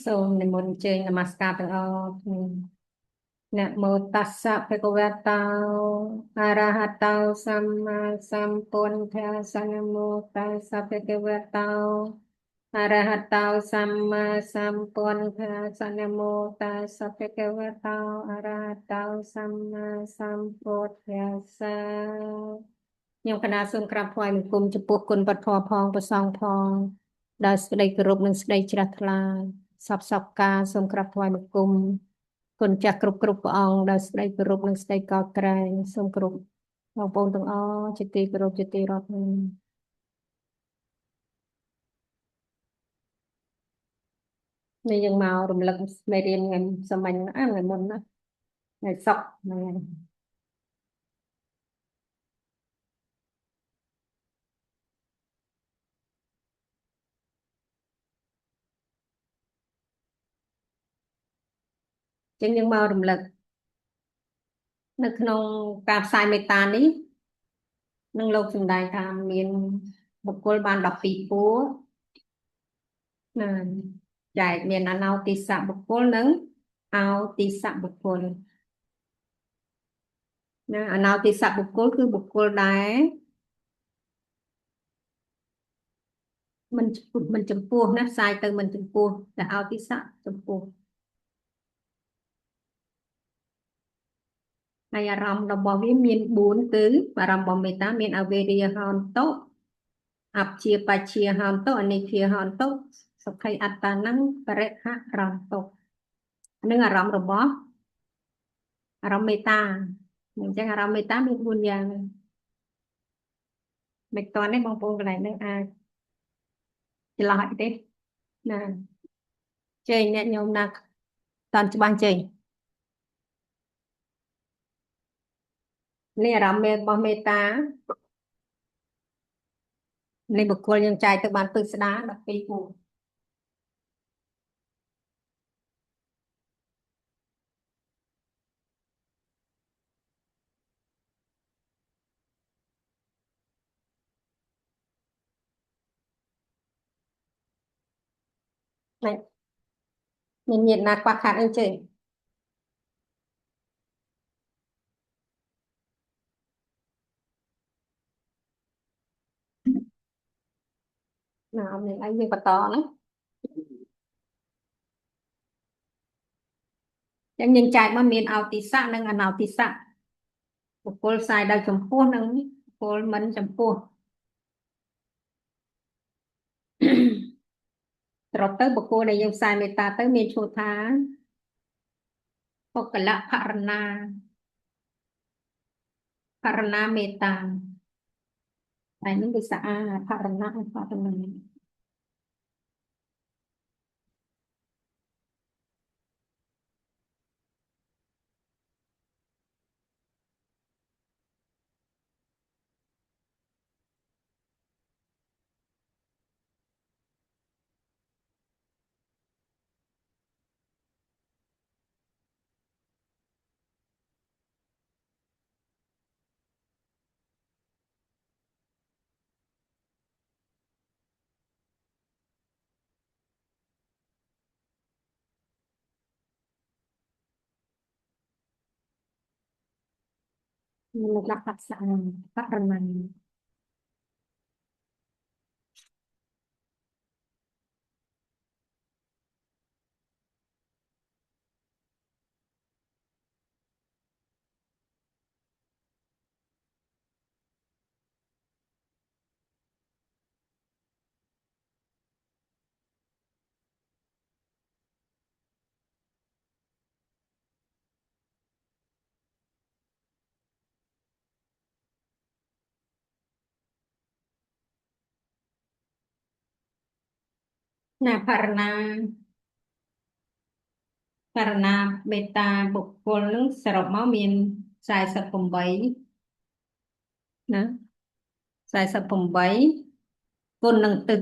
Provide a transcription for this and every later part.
សូមនិមន្តអញ្ជើញនមស្ការទាំងអស់គ្នាนะโมตัสสะภะคะวะโตอะระหะโตสัมมาสัมพุทธัสสะนะโมตัสสะภะคะวะโตอะระหะโตสัมมาสัมพุทธัสสะนะโมตัสสะภะคะวะโตอะระหะโตสัมมาสัมพุทธัสสะខ្ញុំកណាសូមក្រាបថ្វាយបង្គំចំពោះគុណវត្តធម៌ផងព្រះសង្ឃផងដោយសេចក្តីគោរពនិងសេចក្តីជ្រះថ្លាសពការសូមក្រាបថ្វាយបង្គំគុណចាស់គ្រប់ព្រះអង្គដោយសេចក្តីគោរពនិងសេចក្តីកោតក្រែងសូមគោរពបងប្អូនទាំងអស់ជាទីគោរពជាទីរាប់នេះយើងមករំលឹកមេរៀនថ្ងៃសាមញ្ញថ្ងៃមុនណាថ្ងៃសុក្រហ្នឹងចឹងយើងមករំលឹកនៅក្នុងការផ្សាយមេត្តានេះនឹងលោកសំដែងថាមានបុគ្គលបាន12ពួរណាចែកមានអនោទិស្សបុគ្គលនិងអោទិស្សបុគ្គលណាអនោទិស្សបុគ្គលគឺបុគ្គលដែលមិនចំពោះណាផ្សាយទៅមិនចំពោះតែអោទិស្សចំពោះហើយអារម្មណ៍របស់វាមាន4គឺអារម្មណ៍របស់មេត្តាមានអវេរិយហន្តុអព្យាបច្ចាហន្តុអនិច្ចាហន្តុសុខ័យអត្តានំបរិហរន្តុនឹងអារម្មណ៍របស់អារម្មណ៍មេត្តាអញ្ចឹងអារម្មណ៍មេត្តាមាន4យ៉ាងមិនតន់ទេបងប្អូនកន្លែងនេះអាចច្រឡោះអីទេណាចេញអ្នកញោមណាតាន់ច្បាស់ចេញនេះអារម្មណ៍របស់មេត្តានៃបុគ្គលយើងចែកទៅបានពិស្ដា12ពូនេះមានញាតិណាខ្វះខាតអីចេញណាអត់មានអីយើងបន្តណាចឹងយើងចែកមកមានអោទិសៈនិងអនោទិសៈបុគ្គលផ្សាយដោយចំពោះនិងបុគ្គលមិនចំពោះត្រប់ទៅបុគ្គលដែលយើងផ្សាយមេត្តាទៅមានឈ្មោះថាបុគ្គលៈភរណាមេត្តាតែនេះគឺស្អាតភរណាមានលក្ខណៈស្អាតភរណាណាភរណាមេត្តាបុគ្គលនឹងសរុបមកមាន48ណា48គុណនឹងទឹក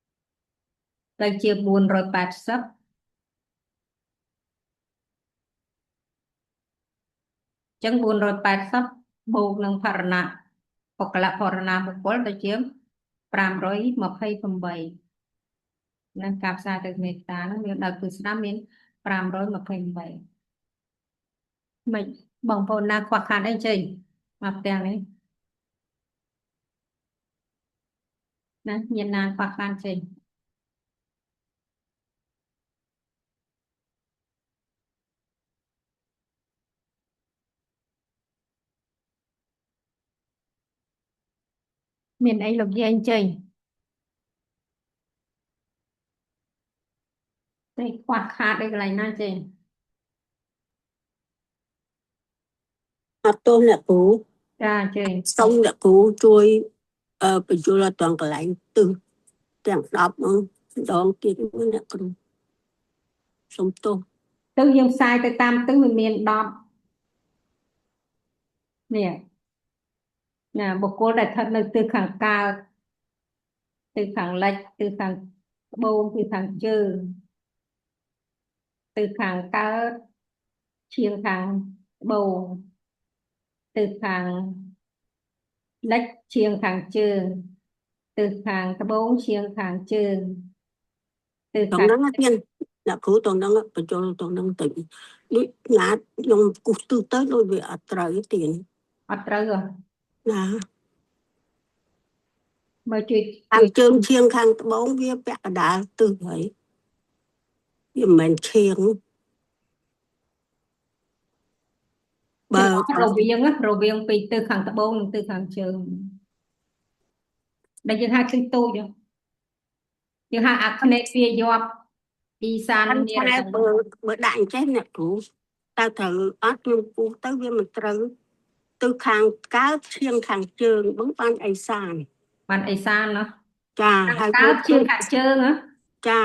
10ទៅជា480ចឹង480បូកនឹងភរណៈបុគ្គលៈភរណាបុគ្គលទៅជា528 នឹងការផ្សាយទៅមេតាហ្នឹងមានដល់គឺស្ដាប់មាន528មិនបងប្អូនណាខ្វះខាតអីចេញមកផ្ទាំងនេះណាមានណាខ្វះខាតចេញមានអីលោកយាយចេញតែខ្វះខាតអីកន្លែងណាចេញអត់ទោសអ្នកគ្រូចាចេញសូមអ្នកគ្រូជួយបញ្យល់អត់ទាំងកន្លែងទឹះទាំង10ដងទៀតមួយអ្នកគ្រូសូមទោសទៅយើងផ្សាយទៅតាមទឹះវាមាន10នេះណាបុគ្គលដែលស្ថិតនៅទិសខាងកើតទិសខាងលិចទិសខាងត្បូងទិសខាងជើងទិសខាងកើតឈៀងខាងត្បូងទិសខាងលិចឈៀងខាងជើងទិសខាងត្បូងឈៀងខាងជើងទិសត្រង់ខាងហ្នឹងទៀតអ្នកគ្រូត្រង់ហ្នឹងបញ្យល់ត្រង់ហ្នឹងទៅដូចណាខ្ញុំគូសទិសទៅដូចវាអត់ត្រូវទៀតអត់ត្រូវហ៎ណាមើលជួយ ខាងជើងឈៀងខាងត្បូងវាពាក់កណ្ដាលទិសហើយវាមិនមែនឈៀងបើរវាងពីទិសខាងត្បូងនិងទិសខាងជើងដែលយើងហៅទិសតូចយើងហៅអាគ្នេយ៍ទ្វារយប់អ៊ីសាននារតែបើដាក់អញ្ចេះអ្នកគ្រូតើត្រូវអត់ខ្ញុំគូសទៅវាមិនត្រូវទិសខាងកើតឈៀងខាងជើងបងបានអីសានបានអ៊ីសានណាចាខាងកើតឈៀងខាងជើងណាចា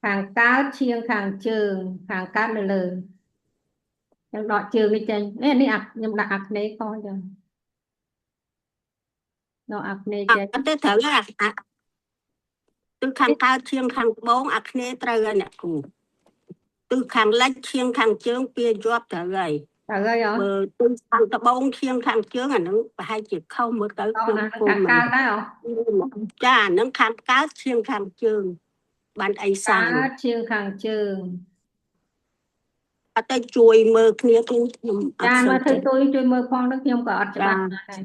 ខាងកើតឈៀងខាងជើងខាងកើតនៅលើខ្ញុំដកជើងនេះចេញនេះខ្ញុំដាក់អាគ្នេយ៍ខុសចឹងដកអាគ្នេយ៍ចេញអត់ទេត្រូវទិសខាងកើតឈៀងខាងត្បូងអាគ្នេយ៍ត្រូវហើយអ្នកគ្រូទិសខាងលិចឈៀងខាងជើងពីជាប់ត្រូវហើយបើទិសខាងត្បូងឈៀងខាងជើងអាហ្នឹងប្រហែលជាខុសមើលទៅខ្ញុំខាងកើតដែរចាអាហ្នឹងខាងកើតឈៀងខាងជើងបានអីសានកើតឈៀងខាងជើងអត់ទៅជួយមើលគ្នាខ្ញុំអត់ចាសូវមកធ្វើជួយមើលផងនោះខ្ញុំក៏អត់ច្បាស់ដែរ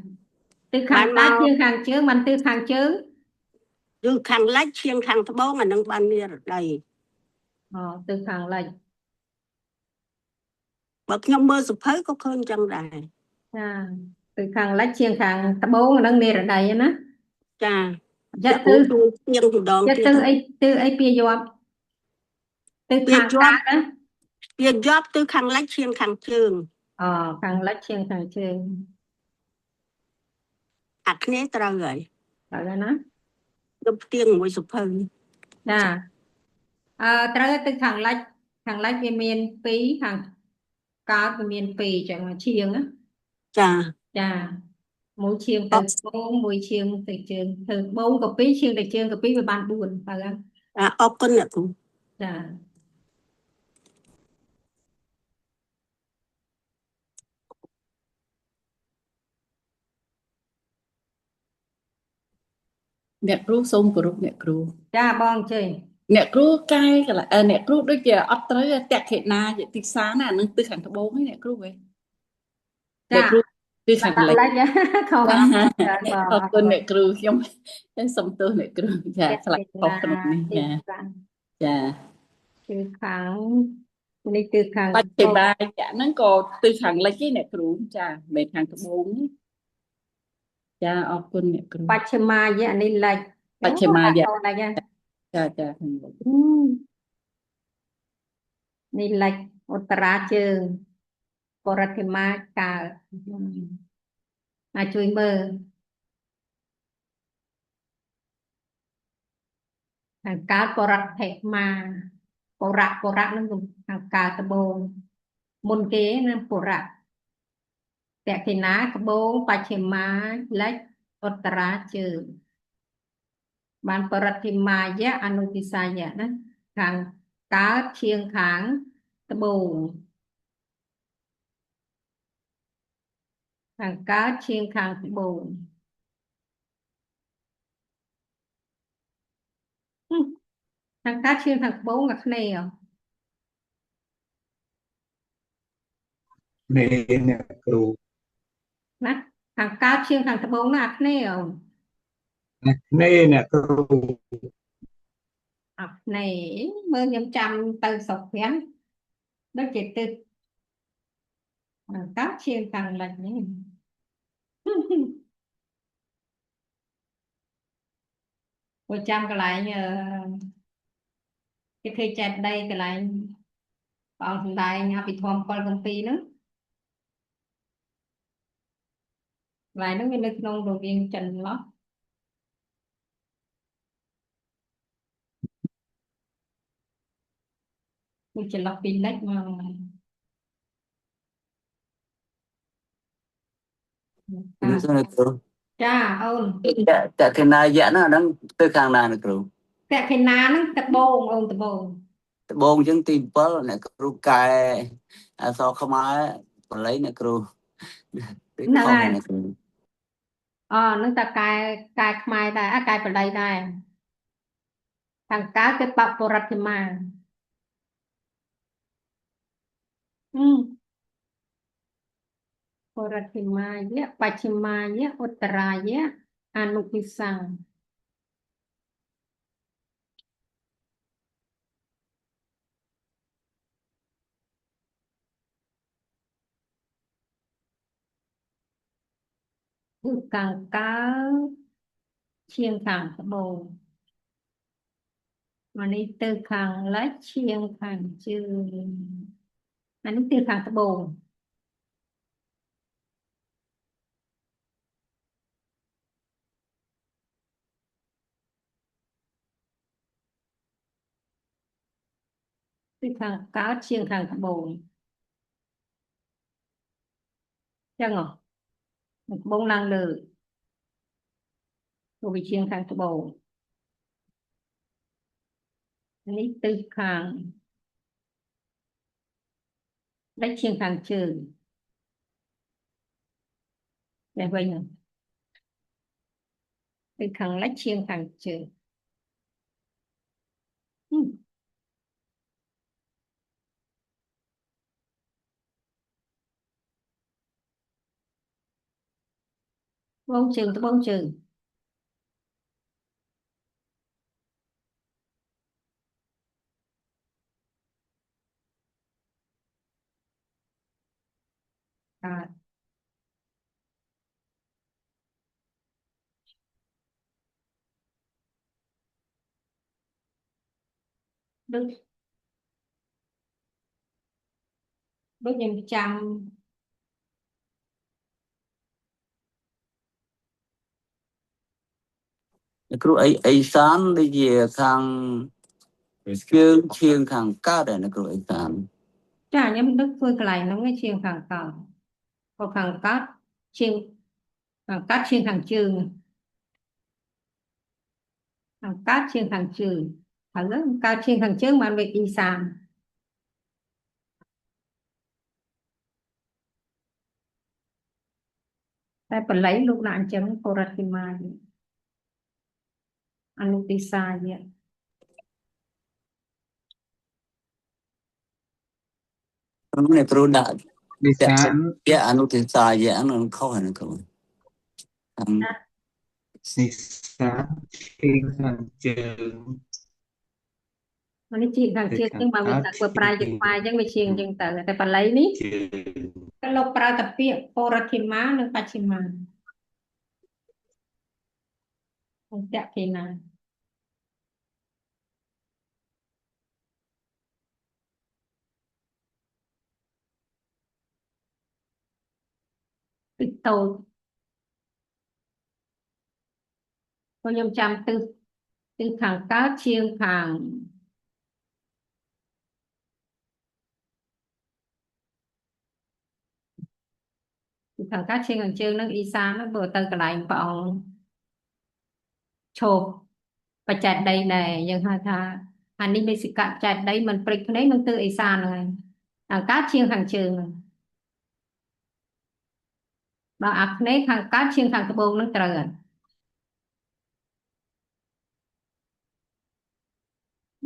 ទិសខាងកើតឈៀងខាងជើងមិនទិសខាងជើងឬខាងលិចឈៀងខាងត្បូងអាហ្នឹងបាននិរដីទិសខាងលិចបើខ្ញុំមើលសភៅក៏ឃើញចឹងដែរចាទិសខាងលិចឈៀងខាងត្បូងហ្នឹងនិរដីណាចាចិត្តទិសទៀងម្ដងទៀតទិសអីពីយប់ទិសខាងកើតណាវាជាប់ទិសខាងលិចឈៀងខាងជើងខាងលិចឈៀងខាងជើងអាគ្នេយ៍ត្រូវហើយណាខ្ញុំផ្ទៀងមួយសភៅចាត្រូវទិសខាងលិចវាមាន2ខាងកើតវាមាន2ចឹងឈៀងណាចាមួយឈៀងទៅត្បូងមួយឈៀងទៅជើងទៅត្បូងក៏2ឈៀងទៅជើងក៏2វាបាន4ទៅអរគុណអ្នកគ្រូចាអ្នកគ្រូសូមគោរពអ្នកគ្រូចាបងចេញអ្នកគ្រូកែអ្នកគ្រូដូចជាអត់ត្រូវតក្ខិណាយតិសាណានឹងទិសខាងត្បូងហ្នឹងអ្នកគ្រូហ៎អ្នកគ្រូទិសខាងលិចខុសអរគុណអ្នកគ្រូខ្ញុំសូមទោសអ្នកគ្រូចាឆ្លាក់ខុសក្នុងនេះចាគឺខាងនេះគឺខាងបច្ចុប្បន្នហ្នឹងក៏ទិសខាងលិចឯអ្នកគ្រូចាមិនខាងត្បូងចាអរគុណអ្នកគ្រូបច្ឆិមាយៈនេះលិចបច្ឆិមាយៈចានេះលិចឧត្តរាជើងបរិទ្ធិមាកើតជួយមើលខាងកើតបរិទ្ធិមាបរៈនឹងខាងកើតត្បូងមុនគេណាបរៈតក្កិណាក្បូងបច្ឆិមាលិចឧត្តរាជើងបានបរិទ្ធិមាយៈអនុទិសាយៈណាខាងកើតឈៀងខាងត្បូងខាងកើតឈៀងខាងត្បូង ខាងកើតឈៀងខាងត្បូងអាគ្នេយ៍ នេះអ្នកគ្រូ ណាខាងកើតឈៀងខាងត្បូងណាអាគ្នេយ៍អូន នេះអ្នកគ្រូ អាគ្នេយ៍មើលខ្ញុំចាំទៅស្រុកព្រាំងដូចជាទិសខាងកើតឈៀងខាងលិចនេះ tôi chăm cái lại cái khi chặt đây cái lại bảo thằng đại nhà bị thòm coi công ty nữa lại nó mới lực nông đồ viên trần nó tôi chỉ lọc pin lách mà Được rồi, nè cậu. cha ôn Tại cái này dạ nó đang tới khang này nè cậu. tại cái ná nó tập bồn ôn tập bồn Bông chứng tìm bớt nè cậu cài sao không ai còn lấy nè cậu. Cái nó không này là nè cậu. nó ta cài mai đây cài vào đây đây thằng cá cái bọc bồ rạch thì mà ừ bồ rạch thì mà nhé bạch thì mà nhé uttara nhé anupisang càng cá chiên càng bồ mà đi từ càng lấy chiên càng chư mà đi từ càng bồ từ càng cá chiên càng bồ chắc không một bông năng lử rồi bị chiên càng bồ đi từ càng lấy chiên càng chư để vậy nữa từ càng lấy chiên càng chư bông chừng tôi bông chừng à đức đức nhìn chăm Nè cậu ấy sáng đi về khang chương chiên khang cao đây nè cậu ấy sáng. chả nhắm đức tôi cái này nó mới chiên càng cao còn càng cát chiên càng cát chiên càng chư càng cát chiên càng chư thử cao chiên càng chư mà bị đi sàn tại phần lấy lúc nào anh chấm Koratima Anutisa vậy Nè cậu đã ดิฉัน dạ anh nói thì sai dạ nó không phải nè cậu. ดิฉันเชียงขังเจิง มันนี่chiên càng chiên nhưng mà mình ta vừa prai chụp prai chẳng bị chiên chẳng tự tại phần lấy ní เจิง cái lô prai tập việc Koratima nó Pachima không chắc thì nào từ tôi nhầm chăm từ thằng cá chiên thằng thằng cá chiên thằng chiên nó đi xa nó vừa từ cái lại bọn chộp và chặt đây này nhưng hai tha anh đi bị sự cạn chặt đây mình bịch đấy mình tự đi xa rồi thằng cá chiên thằng chiên bà ác đấy thằng cá chiên thằng cái bông nó trời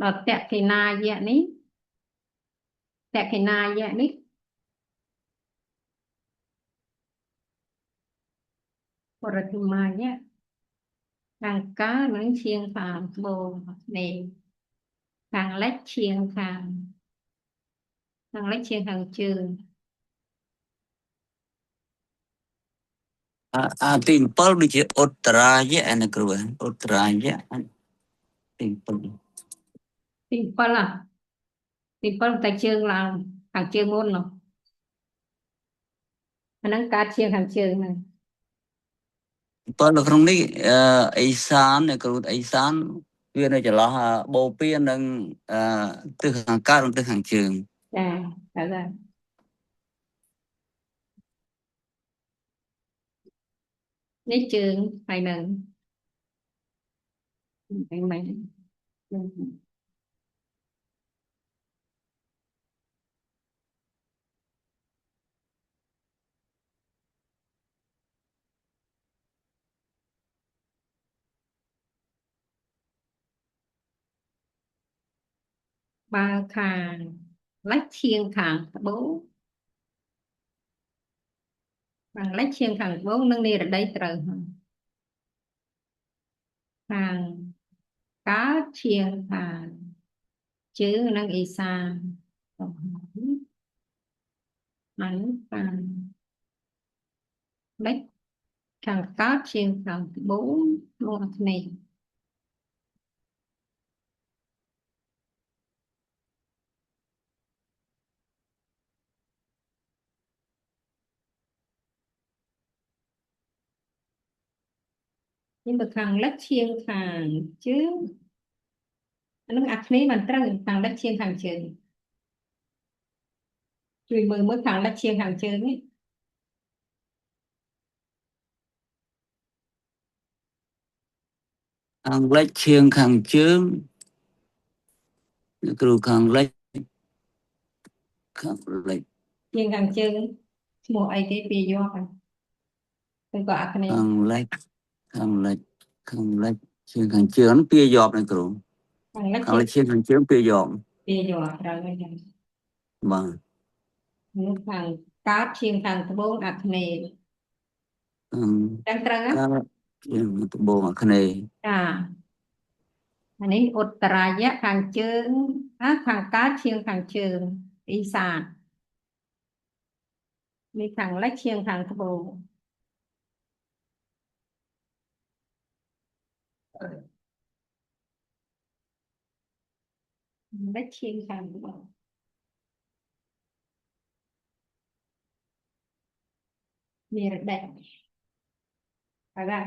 ด ដល់តក្កិណាយៈនេះតក្កិណាយៈនេះបរតិមាយៈខាងកើតនឹងឈៀងខាងត្បូងនេះខាងលិចឈៀងខាងលិចឈៀងខាងជើង ទី7ដូចជាឧត្តរាយៈអ្នកគ្រូឧត្តរាយៈទី7 ទី7ទី7តែជើងឡើងខាងជើងមុននោះអាហ្នឹងកើតឈៀងខាងជើងហ្នឹង 7នៅក្នុងនេះអេសានអ្នកគ្រូអេសានវានៅចន្លោះបូព៌ានិងទិសខាងកើតនិងទិសខាងជើង ចាត្រូវហើយនេះជើងហើយនឹងហ្នឹង បើខាងលិចឈៀងខាងត្បូងខាងលិចឈៀងខាងត្បូងនិងនិរដីត្រូវហើយខាងកើតឈៀងខាងជើងនិងអេសានហ្នឹងខាងលិចខាងកើតឈៀងខាងត្បូងមកគ្នានេះបើខាងលិចឈៀងខាងជើងអានឹងអាគ្នាមិនត្រូវខាងលិចឈៀងខាងជើងជួយមើលមើលខាងលិចឈៀងខាងជើងនេះ ខាងលិចឈៀងខាងជើងអ្នកគ្រូខាងលិចឈៀងខាងជើងឈ្មោះអីគេពីយកហ្នឹងទៅក៏អាគ្នាខាងលិចឈៀងខាងជើងពីយកអ្នកគ្រូខាងលិចឈៀងខាងជើងពីយកត្រូវហើយចា៎បាទនេះខាងកើតឈៀងខាងត្បូងអាគ្នាចឹងត្រូវណា ឈៀងត្បូងអាគ្នា ចាអានេះឧត្តរាយៈខាងជើងខាងកើតឈៀងខាងជើងអ៊ីសាននេះខាងលិចឈៀងខាងត្បូងលិចឈៀងខាងត្បូងនិរដីហើយ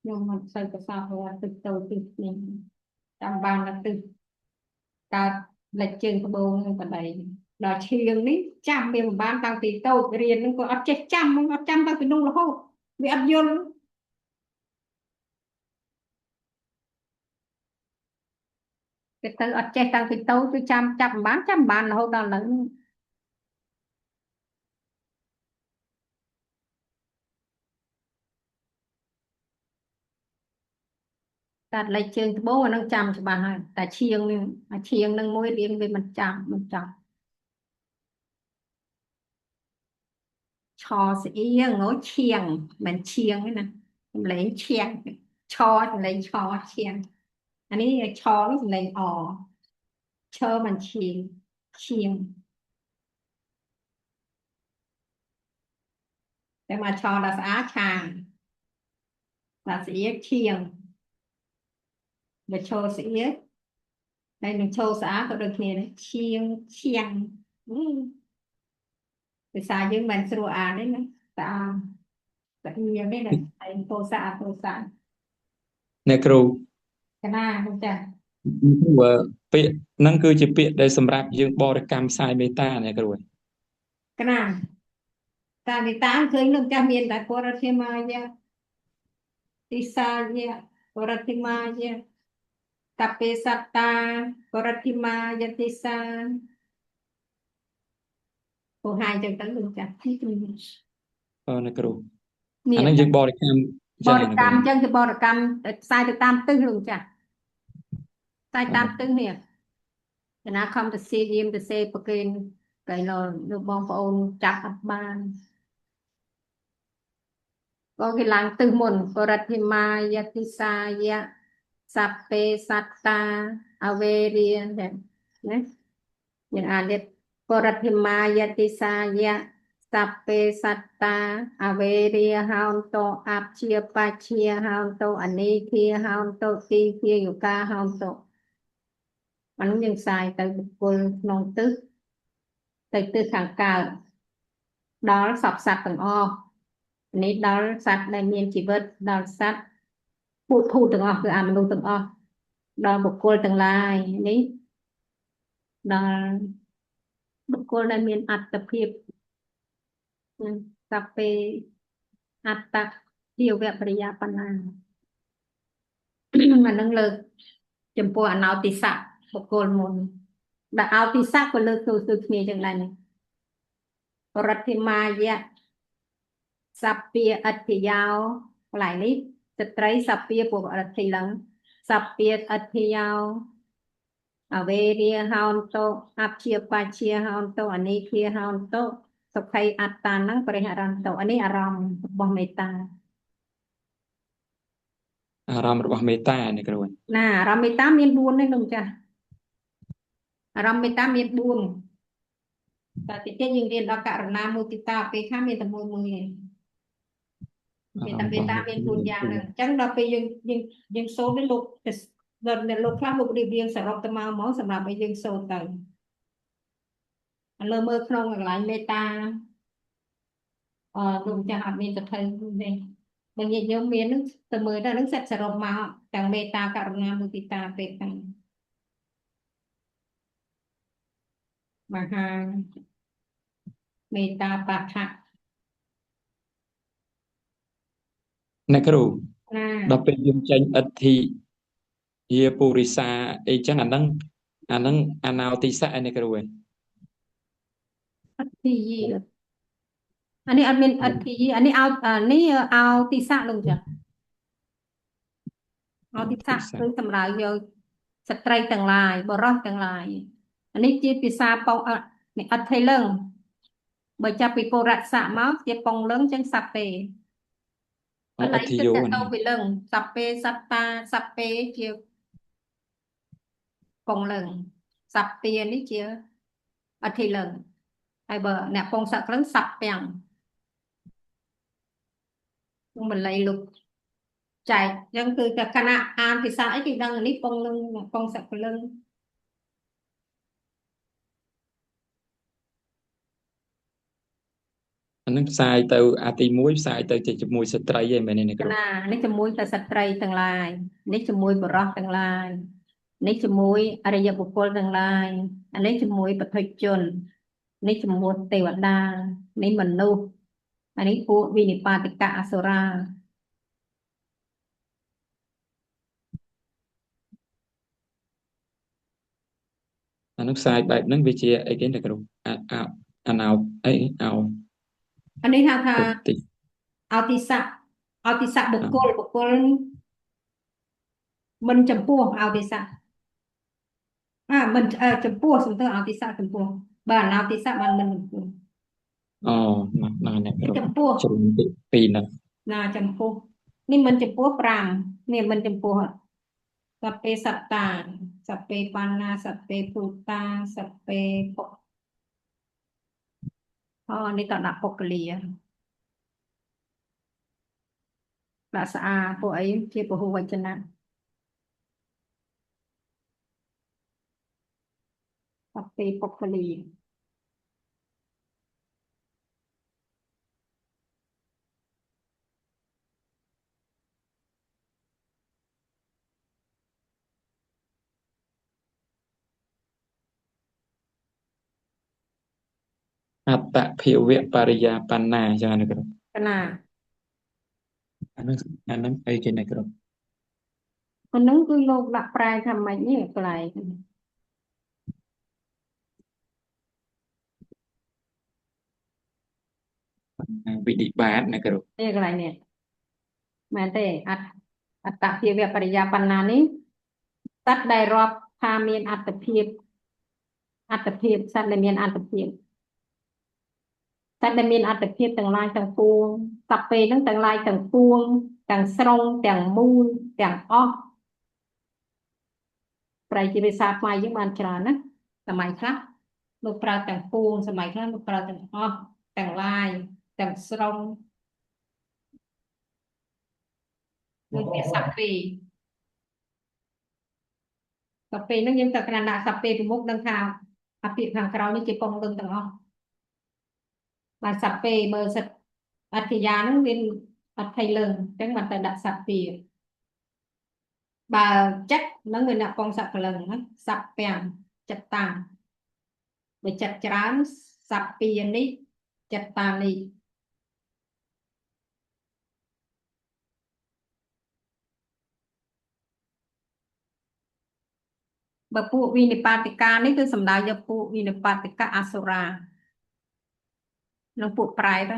ខ្ញុំមិនសូវប្រសពថាទឹកទៅទឹកនេះតាមបានតែទឹកកើតលិចជើងត្បូងនឹងបដៃដល់ឈៀងនេះចាំវាមិនបានតាំងពីតូចរៀននឹងក៏អត់ចេះចាំមិនអត់ចាំតាំងពីនោះរហូតវាអត់យល់គេទៅអត់ចេះតាំងពីតូចគឺចាំចាប់មិនបានរហូតដល់ឥឡូវតែលេខជើងត្បូងអានឹងចាំច្បាស់ហើយតែឈៀងនេះអាឈៀងនឹងមួយរៀនវាមិនចាំឆស្អៀងងឈៀងមិនឈៀងទេណាសំឡេងឈៀងឆសំឡេងឆឈៀងអានេះឆនេះសំឡេងអឈមិនឈៀងតែមកឆដល់ស្អាតឆាងដល់ស្អៀងឈៀងបើឈស្អៀងហើយនឹងឈស្អាតក៏ដូចគ្នាដែរឈៀងភាសាយើងមិនស្រួលអានទេណាតែញៀមទេណាហើយពោសាអ្នកគ្រូ កណាចាពាក្យហ្នឹងគឺជាពាក្យដែលសម្រាប់យើងបរិកម្មផ្សាយមេត្តាអ្នកគ្រូ កណាតាមេត្តាឃើញនឹងចាស់មានតែពរធិមាយៈទិសាយៈពរធិមាយៈតពេសត្តាពរធិមាយៈទិសាពូហើយចឹងទៅលោកចាស់ទីអ្នកគ្រូអាហ្នឹងយើងបរិកម្មចឹងទៅបរិកម្មផ្សាយទៅតាមទិសលោកចាស់ sai tam tư nè cái nào không được xe diêm được xe bậc kênh cái nó được bong ôn chặt ập ban có cái làng tư môn Parathima Yatisaya Sappe Satta Averia nè những an liệt Parathima Yatisaya Sappe Satta Averia Haunto Apchia Pachia Haunto Anikia Haunto Tikia Yuka Hauntoมันยังใส่แต่บุคคลนองตึกแต่ตึกทางการđó là sọc sạch từng oนี้đó là sạch đại miền chỉ vật đó là sạch phụ thu từng oคือmình luôn từng o đó làบุคคลtừng laiนี้đó làบุคคลđại miền อัตภีพสัพเพอัตตะเดียวแบบปริยาปนามันนั่งเลิกจำพวกอนาวติสะบุคคลมนแต่เอาติสะก็เลิกคือมีจังไรเนี่ยปรัติมายะสัพเปียอัตถิยาวหลายนิดสตรีสัพเปียพวกอัตถิหลังสัพเปียอัตถิยาวอเวเรียฮาวโตอัปเชียปาเชียฮาวโตอันนี้เคียฮาวโตสุขัยอัตตานังปริหารันโตอันนี้อารมณ์บ่เมตตา อารมณ์របស់មេត្តានេះគ្រូ ណាអារម្មណ៍មេត្តាមាន 4 ទេលោកចាស់អារម្មណ៍មេត្តាមាន 4តែតិចយើងរៀនដល់ករណាមុទិតាពេលខាងមានតែមួយឯងមានតែមេត្តាមាន 4 យ៉ាងហ្នឹងអញ្ចឹងដល់ពេលយើងសូត្រនេះលោកលោកខ្លះលោករៀបរៀងសរុបទៅមកសម្រាប់ឲ្យយើងសូត្រទៅឥឡូវមើលក្នុងកន្លែងមេត្តាលោកចាស់អត់មានសភៅទេបើញាតិញោមមាននឹងទៅមើលទៅនឹងសិតសរុបមកទាំងមេត្តាករុណាមុទិតាពេលខាងមហាមេត្តាបដ្ឋៈ ណាគ្រូ ណា ដល់ពេលយើងចេញអធិយាពុរិសាអីចឹងអាហ្នឹងអនោទិសៈឯនេះគ្រូឯង អធិយាអានេះអត់មានអធិយាអានេះអោទិសៈលោកចាអោទិសៈគឺសម្រាប់យកស្ត្រីទាំងឡាយបរិសុទ្ធទាំងឡាយអានេះជាភាសាប៉ោនេះអធិលឹងបើចាប់ពីពុរៈស័កមកជាប៉ុងលឹងចឹងសាប់ពេ អធិយោ ទៅពីលឹងសាប់ពេសត្តាសាប់ពេជាប៉ុងលឹងសាប់ពេនេះជាអធិលឹងហើយបើអ្នកពងស័កលឹងសាប់ពាំងនឹងបល័យលោកចែកចឹងគឺតែគណៈអានភាសាអីគេដឹងនេះប៉ុងលឹងប៉ុងស័កលឹង អាហ្នឹងផ្សាយទៅអាទី1ផ្សាយទៅជាមួយស្ត្រីឯងមែនទេណាគ្រូ ណានេះជាមួយតែស្ត្រីទាំងឡាយនេះជាមួយបរិសុទ្ធទាំងឡាយនេះជាមួយអរិយបុគ្គលទាំងឡាយអានេះជាមួយបឋិជននេះជាមួយទេវតានេះមនុស្សអានេះពួកវិនិបាតិកៈអសុរា អាហ្នឹងផ្សាយបែបហ្នឹងវាជាអីគេណាគ្រូអនោអីអោ អានេះហៅថា តិ អោទិសៈបុគ្គលមិនចំពោះអោទិសៈមិនចំពោះសំទើអោទិសៈចំពោះបើអនោទិសៈបានមិនចំពោះ អូហ្នឹងអ្នកគ្រូ ចំពោះ ជ្រុំទី2ហ្នឹង ណាចំពោះនេះមិនចំពោះ 5នេះមិនចំពោះសព្ពេសត្តាសព្ពេបាណាសព្ពេពុទ្តាសព្ពេពុនេះតដាក់ពុក្ខលាដាក់ស្អាពួកអីជាពហុវចនៈសព្ពេពុក្ខលា អត្តភាវៈបរិយាបណ្ណាចឹងណាគ្រូ ណា អាហ្នឹងអីគេណាគ្រូ អានោះគឺលោកដាក់ប្រែថាម៉េចនេះកន្លែង វិនិបាតណាគ្រូ នេះកន្លែងនេះមែនទេអត្តភាវៈបរិយាបណ្ណានេះត Sắt đại rọp tha miênอัตภีพ sắt đại miên อัตภีพ sắt đại miên อัตภีพ ទាំងឡាយទាំងពួងសព្វពេលហ្នឹងទាំងឡាយទាំងពួងទាំងស្រុងទាំងមូលទាំងអស់ប្រែជាភាសាខ្មែរយើងបានច្រើនណាសម័យខ្លះលោកប្រើទាំងពួងសម័យខ្លះលោកប្រើទាំងអស់ទាំងឡាយទាំងស្រុងនឹងពាក្យសព្វពេលហ្នឹងយើងតែគ្រាន់ដាក់សព្វពេលពីមុខដឹងថាអាពាក្យខាងក្រោយនេះជាពងលឹងទាំងអស់បានសព្វពេលមើលសិតអត្ថយាហ្នឹងមានអត្ថ័យលឹងអញ្ចឹងបានតែដាក់សព្វពេលបើចិត្តហ្នឹងវាដាក់ពងសកលឹងណាសព្វពាំងចិត្តតាំងបើចិត្តច្រើនសព្វពីនេះចិត្តតានេះបើពួកវិនិបាតិកានេះគឺសំដៅយកពួកវិនិបាតិកាអសុរានិងពួកប្រែត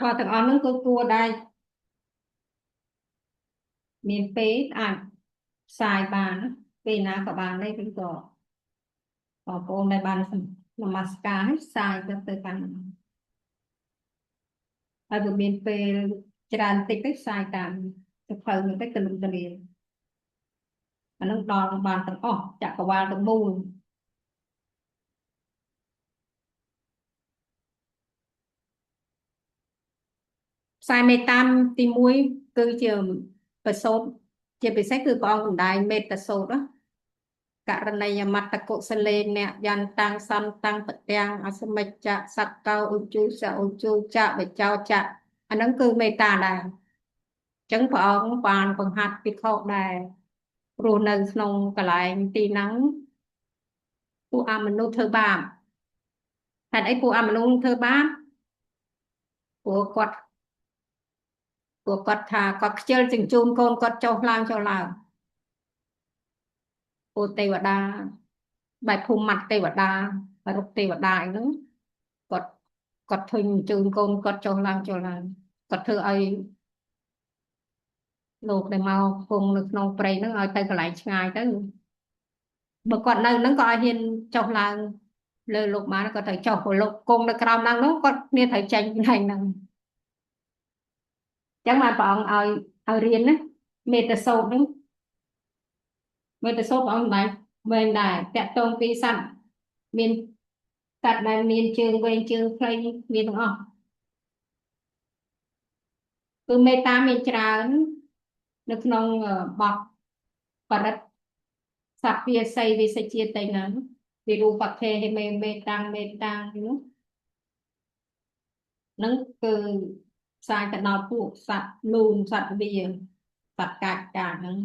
ក៏ទាំងអស់ហ្នឹងគឺគួរដែរមានពេលអាចផ្សាយបានពេលណាក៏បានដែរឬក៏បងប្អូនដែលបាននមស្ការឲ្យផ្សាយទៅកាន់ហើយបើមានពេលច្រើនតិចទៅផ្សាយតាមទៅផ្លូវហ្នឹងទៅលំទលាអានឹងដល់បានទាំងអស់ចក្រវាលទាំងមូលផ្សាយមេត្តាទី1គឺជាប្រសូតជាពិសេសគឺព្រះអង្គបណ្ដាយមេត្តាសូត្រករណីយមត្តកុសលេអ្នកយន្តាំងសន្តាំងបទាំងអសមិច្ចៈសក្កោឧជុសឧជុចៈបចោចៈអាហ្នឹងគឺមេត្តាដែរអញ្ចឹងព្រះអង្គបានបង្ហាត់ភិក្ខុដែររស់នៅក្នុងកន្លែងទីហ្នឹងពួកអមនុស្សធ្វើបាបហេតុអីពួកអមនុស្សធ្វើបាបព្រោះគាត់ថាគាត់ខ្ជិលជញ្ជូនកូនគាត់ចុះឡើងពួកទេវតាបែបភូមិម៉ាត់ទេវតារុកទេវតាអីហ្នឹងគាត់ធ្វើជញ្ជូនកូនគាត់ចុះឡើងគាត់ធ្វើឲ្យលោកដែលមកគង់នៅក្នុងព្រៃហ្នឹងឲ្យទៅកន្លែងឆ្ងាយទៅបើគាត់នៅហ្នឹងក៏ឲ្យហ៊ានចុះឡើងលើលោកបានគាត់ត្រូវចុះព្រោះលោកគង់នៅក្រោមហ្នឹងគាត់គ្នាត្រូវចេញពីហ្នឹងអញ្ចឹងមកព្រះអង្គឲ្យរៀនណាមេត្តាសូត្រហ្នឹងមេត្តាសូត្រព្រះអង្គដែរវែងដែរតាក់ទងពីសត្វមានសត្វដែលមានជើងវែងជើងខ្លីមានទាំងអស់គឺមេត្តាមានច្រើននៅក្នុងបទបរិទ្ធសព្វាសីវិសជាតៃណាវិរូបខេហេមេតាំងហ្នឹងគឺផ្សាយទៅដល់ពួកសត្វលូនសត្វវាសត្វកាចហ្នឹង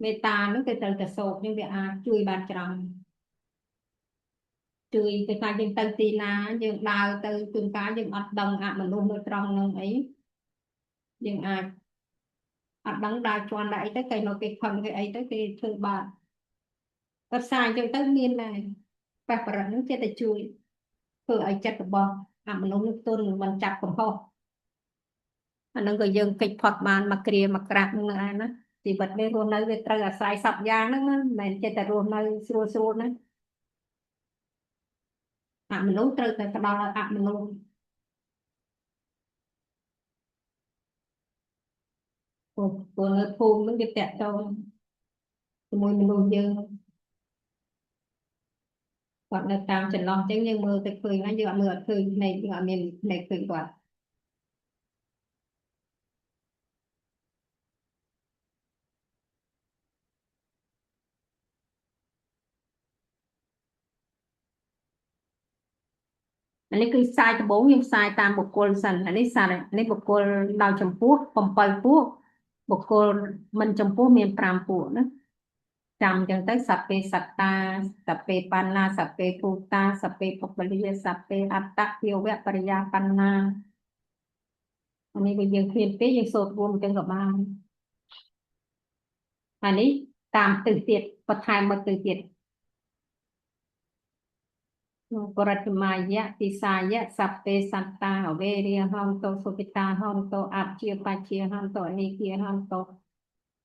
មេត្តាហ្នឹងគឺត្រូវតែសូត្រនេះវាអាចជួយបានច្រើនជួយទៅថាយើងទៅទីណាយើងដើរទៅជួនកាលយើងអត់ដឹងអមនុស្សនៅត្រង់ហ្នឹងអីយើងអាចអត់ដឹងដើរជន់ដែរអីទៅគេនៅគេខំគេអីទៅគេធ្វើបាបតែផ្សាយអញ្ចឹងទៅមានដែរប៉ះបរិទ្ធហ្នឹងគេតែជួយធ្វើឲ្យចិត្តរបស់អមនុស្សនឹងទន់មិនចាប់កំហុសអាហ្នឹងក៏យើងកិច្ចផុតបានមកគ្រាមកក្រាស់ហ្នឹងដែរណាជីវិតនេះរស់នៅវាត្រូវអាស្រ័យសពយ៉ាងហ្នឹងមិនមែនចេះតែរស់នៅស្រួលណាអមនុស្សត្រូវតែផ្ដល់ឲ្យអមនុស្សព្រោះនៅភូមិហ្នឹងវាតាក់ទងជាមួយមនុស្សយើងគាត់នៅតាមចន្លោះអញ្ចឹងយើងមើលទៅឃើញណាយើងអត់មើលអត់ឃើញភ្នែកយើងអត់មានភ្នែកឃើញគាត់អានេះគឺផ្សាយដំបូងយើងផ្សាយតាមបុគ្គលសិនអានេះសារនេះបុគ្គលដោយចំពោះ7ពួកបុគ្គលមិនចំពោះមាន5ពួកណា ចាំចឹងទៅសព្វេសត្តាសព្វេបណ្ណាសព្វេភូតាសព្វេពុបលិយសព្វេអត្តភាវៈបរិយាបណ្ណាអានេះបើយើងឃ្លានពេកយើងសូត្ររួមចឹងក៏បានអានេះតាមទិសទៀតបន្ថែមមកទិសទៀតបរតមាយៈទិសាយៈសព្វេសត្តាវេរិយហន្តោសុខិតាហន្តោអព្យាបច្យាហន្តោអនិគាហន្តោ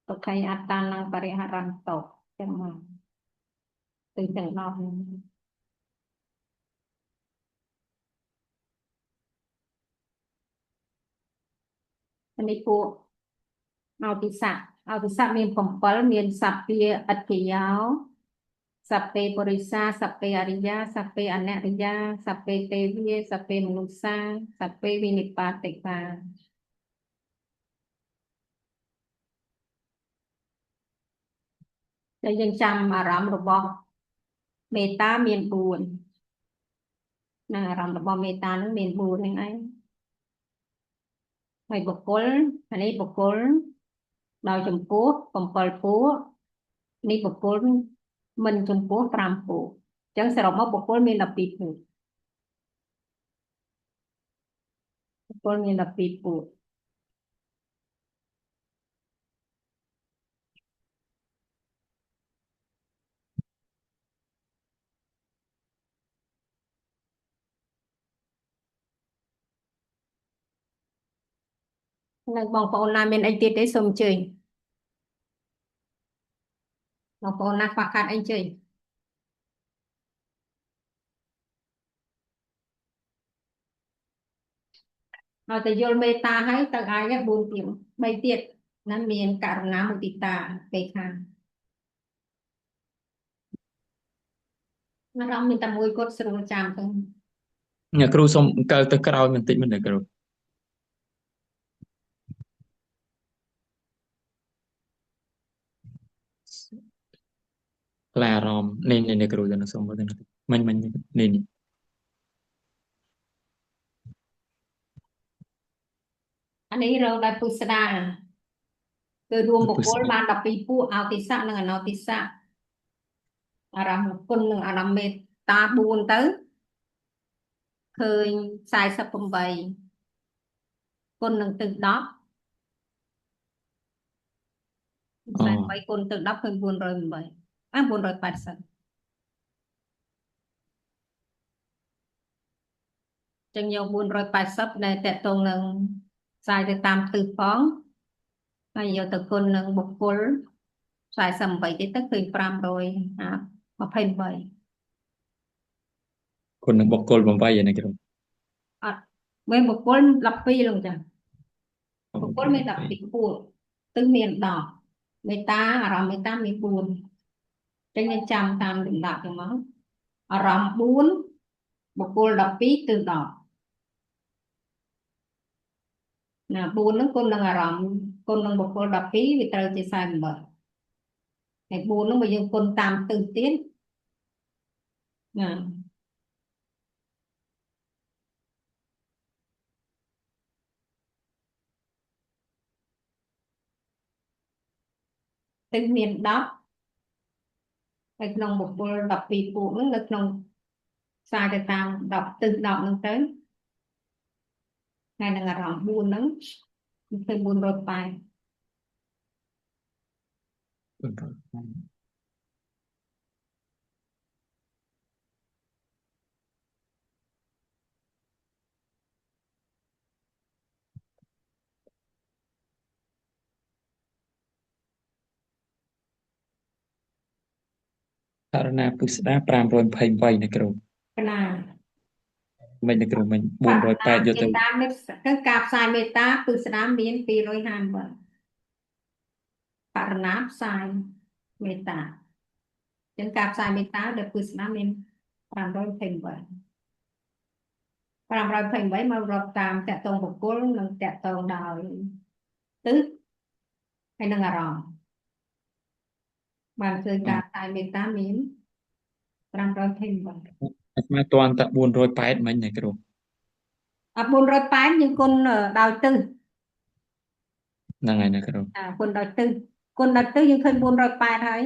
ទុក្ខៃអត្តានំបរិហរន្តោចឹងមកទិសទាំង10នេះអានេះពួកអោទិសៈមាន7មានសព្វាអធិយោសព្វេបរិសាសព្វេអរិយាសព្វេអនរិយាសព្វេទេវាសព្វេមនុស្សាសព្វេវិនិបាតិកាតែយើងចាំអារម្មណ៍របស់មេត្តាមាន4ណាអារម្មណ៍របស់មេត្តានឹងមាន4ហ្នឹងឯងហើយបុគ្គលអានេះបុគ្គលដោយចំពោះ7ពួកនេះបុគ្គលមិនចំពោះ5ពួកអញ្ចឹងសរុបមកបុគ្គលមាន12ពួកបុគ្គលមាន12ពួកនៅបងប្អូនណាមានអីទៀតទេសូមអញ្ជើញបងប្អូនណាខ្វះខាតអីអញ្ជើញឲ្យតែយល់មេត្តាហើយទៅអាច4ទៀត3ទៀតណាមានករុណាមុទិតាពេលខាងអារម្មណ៍មានតែមួយគត់ស្រួលចាំទៅអ្នកគ្រូសូមកើទៅក្រោយបន្តិចមិនអ្នកគ្រូខ្លាអារម្មណ៍នេះអ្នកគ្រូទៅសូមមើលទៅមិញនេះអានេះរកដោយពុស្ដាគឺរួមបុគ្គលបាន12ពួកអោទិសៈនិងអនោទិសៈអារម្មណ៍គុណនិងអារម្មណ៍មេត្តា4ទៅឃើញ48គុណនឹងទឹក10 48គុណទឹក10ឃើញ408 480ចឹងយក480ដែលតកតងនឹងផ្សាយទៅតាមទិសផងហើយយកទៅគុណនឹងបុគ្គល48ទៀតទៅឃើញ528គុណនឹងបុគ្គល8អ្នកគ្រូអត់មានបុគ្គល12លោកចាបុគ្គលមាន12ពួកទិសមាន10មេត្តាអារម្មណ៍មេត្តាមាន4ចឹងយើងចាំតាមលំដាប់ចឹងមកអារម្មណ៍4បុគ្គល12ទិស10ណា4ហ្នឹងគុណនឹងអារម្មណ៍គុណនឹងបុគ្គល12វាត្រូវជា48ហើយ4ហ្នឹងបើយើងគុណតាមទិសទៀតណាទិសមាន10ហើយក្នុងបុគ្គល12ពួកហ្នឹងនៅក្នុងផ្សាយទៅតាម10ទិស10ហ្នឹងទៅហើយនឹងអារម្មណ៍4ហ្នឹងគឺ408ករណាពុស្ដា528អ្នកគ្រូណាមិនអ្នកគ្រូមិន408យកទៅតាមនេះគឺការផ្សាយមេត្តាពុស្ដាមាន250ករណាផ្សាយមេត្តាចឹងការផ្សាយមេត្តាដែលពុស្ដាមាន528មករកតាមតកតងបុគ្គលនិងតកតងដោយទិសហើយនឹងអារម្មណ៍បានឃើញការផ្សាយមេត្តាមាន528អាត្មាតន់តែ408មិញអ្នកគ្រូ408យើងគុណដោយទិសហ្នឹងហើយអ្នកគ្រូគុណដោយទិសយើងឃើញ408ហើយ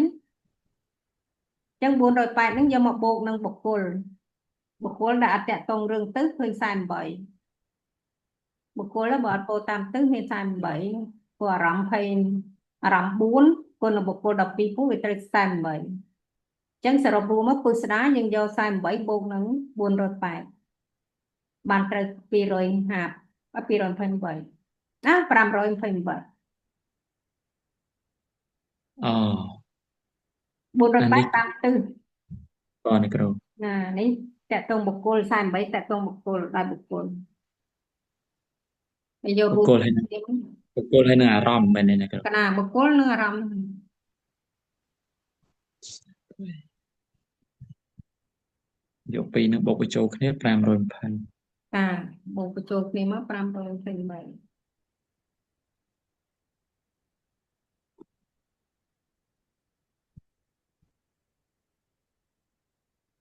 ចឹង480ហ្នឹងយកមកបូកនឹងបុគ្គលដែលអត់តាក់ទងរឿងទិសឃើញ48បុគ្គលបើអត់ពោលតាមទិសមាន48ព្រោះអារម្មណ៍4គុណនឹងបុគ្គល12ពូវាត្រូវ48ចឹងសរុបរួមមកពុស្ដាយើងយក48បូកនឹង480បានត្រូវ228ណា528 អូ 480 អានេះ តាមទិស បងគ្រូ ណានេះតាក់ទងបុគ្គល48តាក់ទងបុគ្គលដោយបុគ្គលហើយយក បុ រួម គ្គលហើយនឹងអារម្មណ៍មែនទេណាគ្រូ កណាបុគ្គលនិងអារម្មណ៍ យកពីរនឹងបូកបញ្ចូលគ្នា520 តាបូកបញ្ចូលគ្នាមក528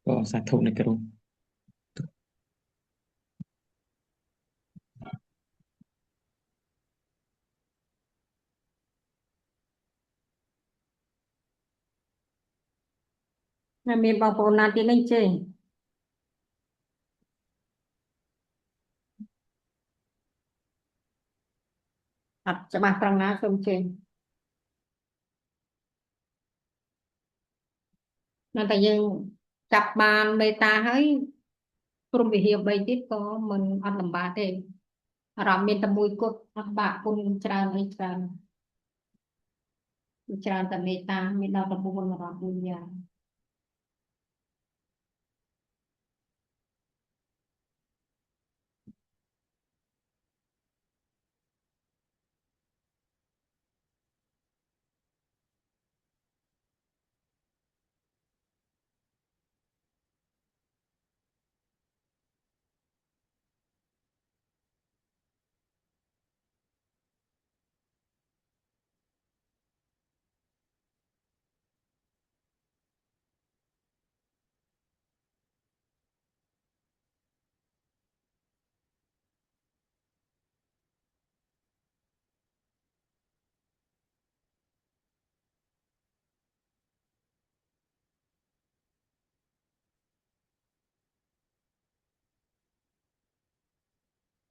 បងសាធុណាគ្រូ ហើយមានបងប្អូនណាទៀតនេះចេញអត់ច្បាស់ត្រង់ណាសូមចេញនៅតែយើងចាប់បានមេតាហើយព្រមវិហារ3ទៀតក៏មិនអត់លំបាកទេអារម្មណ៍មានតែមួយគត់អត់បាក់គុណច្រើនអីច្រើនតែមេតាមានដល់9អារម្មណ៍4យ៉ាង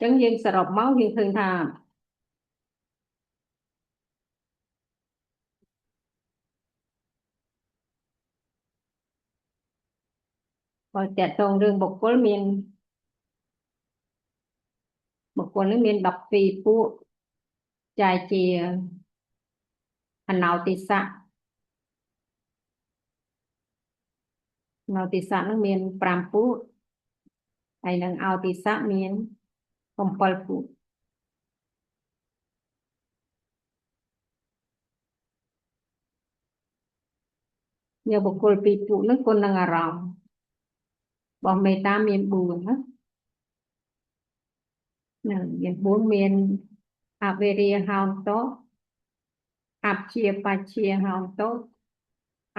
ចឹងយើងសរុបមកយើងឃើញថាបើតកតងរឿងបុគ្គលមានបុគ្គលនេះមាន12ពួកចែកជាអនោទិសៈនឹងមាន5ពួកហើយនឹងអោទិសៈមាន7ពួកយកបុគ្គល2ពួកហ្នឹងគុណនឹងអារម្មណ៍របស់មេតាមាន4ណាមាន4មានអវេរិយហោតោអព្យាបជាហោតោ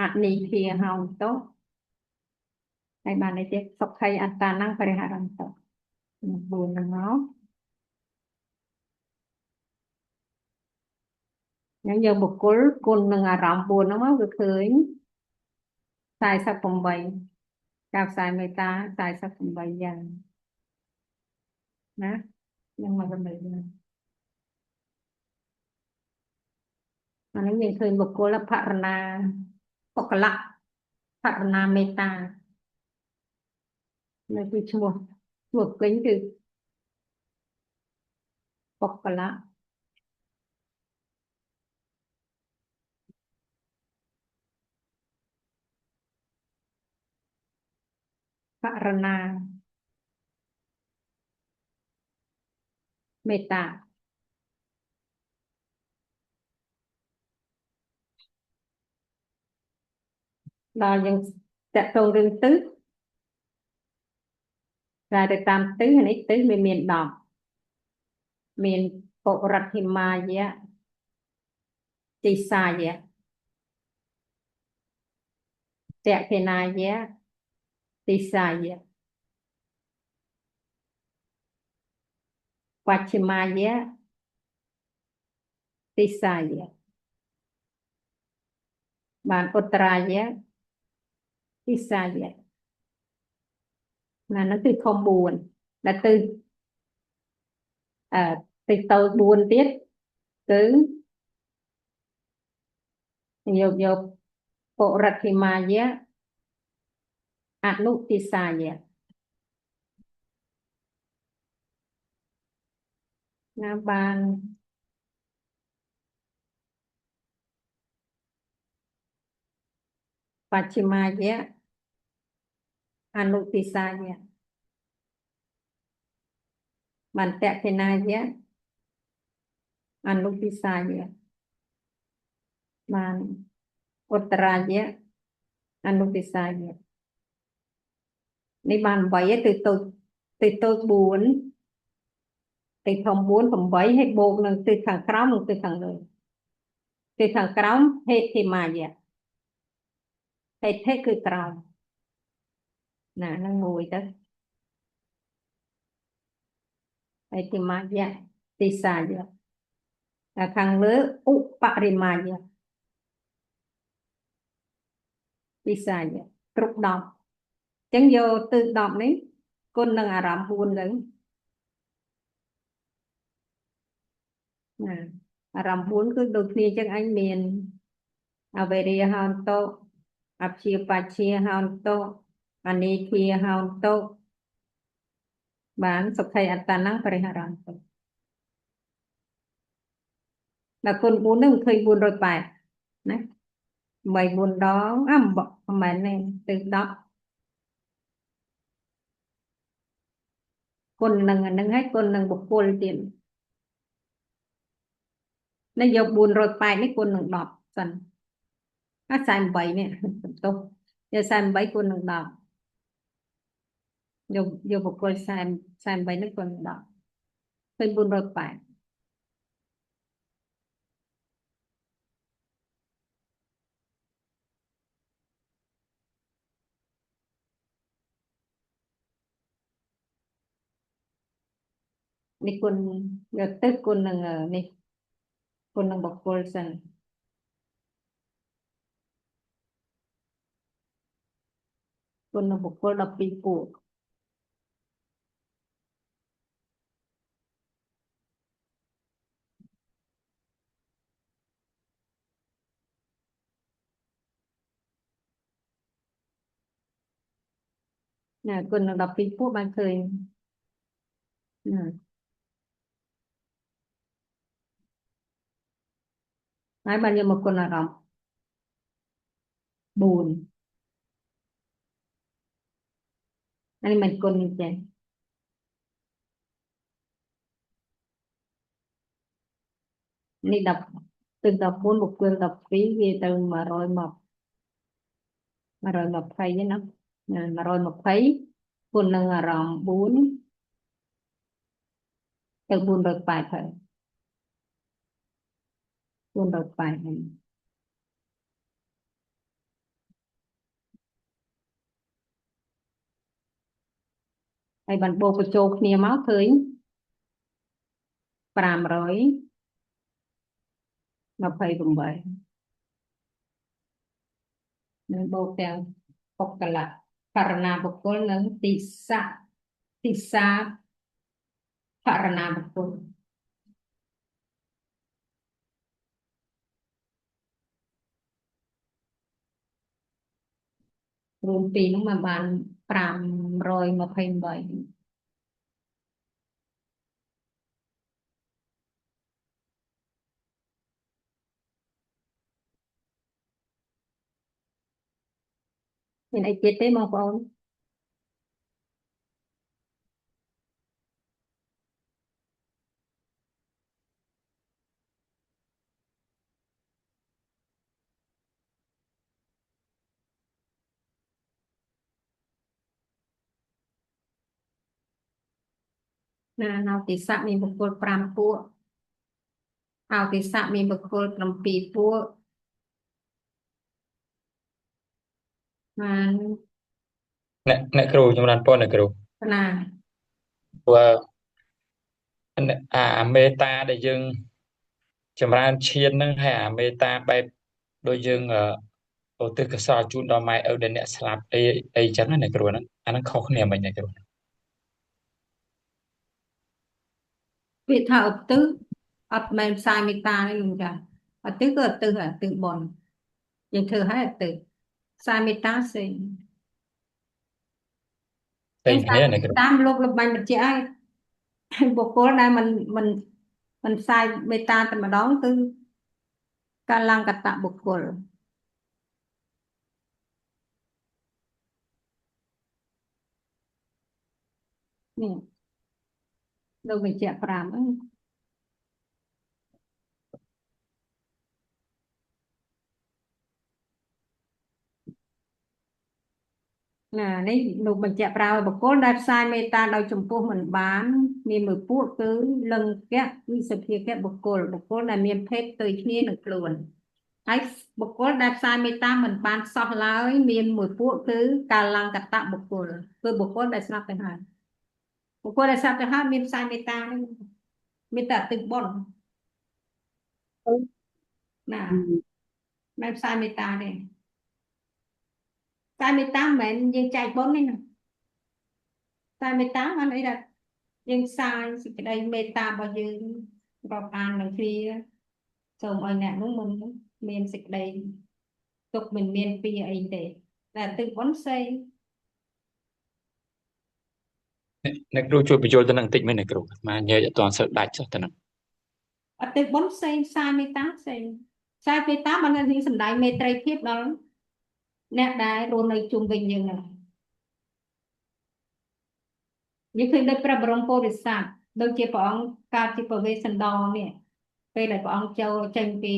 អនិព្វាហោតោហើយបាននេះទៀតសុខ័យអត្តាnăngបរិហរន្តោ4ហ្នឹងមកអញ្ចឹងយកបុគ្គលគុណនឹងអារម្មណ៍4ហ្នឹងមកគឺឃើញ48ការផ្សាយមេតា48យ៉ាងណានឹងមកសម្រាប់យើងអានេះយើងឃើញបុគ្គលភរណាបុគ្គលៈភរណាមេតានៅពីឈ្មោះពេញគឺបុគ្គលៈភរណាមេតាដល់យើងតកតងរឿងទិសតែទៅតាមទិសនេះទិសវាមាន10មានបុរិទ្ធិមាយៈទិសាយៈតេខេណាយៈទិសាយៈបច្ฉิមាយៈទិសាយៈបានឧត្តរាយៈ ទីសាយៈណានោះគឺធំ4ដែលទៅទៅ4ទៀតគឺយកបរិទ្ធិមាយៈអនុទីសាយៈណាបានបច្ฉิមាយៈអនុទីសាយៈបានតក្កិណាយៈអនុទីសាយៈបានឧត្តរាយៈអនុទីសាយៈនេះបាន8ទៅ4ទៅធំ4 8ហើយបូកនឹងទិសខាងក្រោមនិងទិសខាងលើទិសខាងក្រោមហេតិមាយៈហេតិគឺក្រោមណានឹងមួយទៅហេតិមាយៈទីសាយៈតែខាងលើឧបរិមាយៈទីសាយៈគ្រប់10អញ្ចឹងយកទិស10នេះគុណនឹងអារម្មណ៍4ទៅណាអារម្មណ៍4គឺដូចគ្នាអញ្ចឹងអញមានអវេរិយហោនតុអព្យាបច្ឆាហោនតុអនេគាហោនតុបានសុខ័យអត្តនំបរិហរន្តតុដល់គុណ4នឹងឃើញ480ណា8 4ដងមិនមែនទេទៅ10គុណនឹងអានឹងហើយគុណនឹងបុគ្គលទៀតនេះយក480នេះគុណនឹង10សិន48នេះបន្ទោសយក48គុណនឹង10យកបុគ្គល48នេះគុណនឹង10ឃើញ480នេះគុណយកទៅគុណនឹងនេះគុណនឹងបុគ្គលសិនគុណនឹងបុគ្គល12ពួកណាគុណនឹង12ពួកបានឃើញណាហើយបានយកមកគុណអារម្មណ៍4អានេះមិនគុណនេះចេះនេះ10ទៅ14បុគ្គល12វាទៅ120ទេណា120គុណនឹងអារម្មណ៍4ទៅ480ហើយ480ហើយបានបូកបញ្ចូលគ្នាមកឃើញ528នឹងបូកទាំងបុគ្គលៈករណាបុគ្គលនិងទីសាករណាបុគ្គលរួមពីនោះមកបាន528មានអីទៀតទេបងប្អូនណាអោទិសៈមានបុគ្គល5ពួកអោទិសៈមានបុគ្គល7ពួកបាន អ្នកគ្រូចម្រើនពរអ្នកគ្រូ ណា ព្រោះអាមេត្តាដែលយើងចម្រើនឈានហ្នឹងហើយអាមេត្តាបែបដូចយើង Ô tư cái sao chun đo mai ở đây nè slap ấy chẳng là này cái đó anh nó khó khăn mình này cái đó ពាក្យថាឧទ្ទិសអត់មែនផ្សាយមេត្តាទេលោកចាឧទ្ទិសគឺឧទ្ទិសឧទ្ទិសបុណ្យយើងធ្វើឲ្យឧទ្ទិសផ្សាយមេត្តាផ្សេង tên ផ្សាយ kia មេ này cái ត្ đó តាលោកលំបាញ់បញ្ជាក់ឲ្យបុគ្គលដែលមិនផ្សាយមេត្តាតែម្ដងគឺកាលង្កតបុគ្គលនេះលោកបញ្ជាក់5ហ្នឹង ណានេះលោកបញ្ជាក់ប្រើបុគ្គលដែលផ្សាយមេត្តាដោយចំពោះមិនបានមានមួយពួកគឺលង្កៈវិសភាកៈបុគ្គលដែលមានភេទផ្ទុយគ្នានឹងខ្លួនហើយបុគ្គលដែលផ្សាយមេត្តាមិនបានសោះឡើយមានមួយពួកគឺកាលង្កតបុគ្គលគឺបុគ្គលដែលស្លាប់ទៅហើយបុគ្គលដែលស្លាប់ទៅហើយមានផ្សាយមេត្តានេះមានតែទឹកបុណ្យណាមិនផ្សាយមេត្តាទេផ្សាយមេត្តាមិនមែនយើងចែកបុណ្យទេណាផ្សាយមេត្តាបានអីដែរយើងផ្សាយសេចក្តីមេត្តារបស់យើងរាប់អាននឹងគ្នាសូមឲ្យអ្នកនោះមិនមានសេចក្តីទុកមិនមានពីអីទេតែទឹកបុណ្យផ្សេង này cái chui bây giờ tôi đang tính mấy này cái đó mà nhớ toàn sợ đại cho tôi năng អតិបុណ្យផ្សេងផ្សាយមេត្តាផ្សេងផ្សាយមេត្តាបាននឹងសំដែងមេត្រីភាពដល់អ្នកដែលរស់នៅជុំវិញយើងហ្នឹងយើងឃើញដោយព្រះបរមពុរិស័ទដូចជាព្រះអង្គកើតជាប្រវេសន្តរនេះពេលដែលព្រះអង្គចូលចេញពី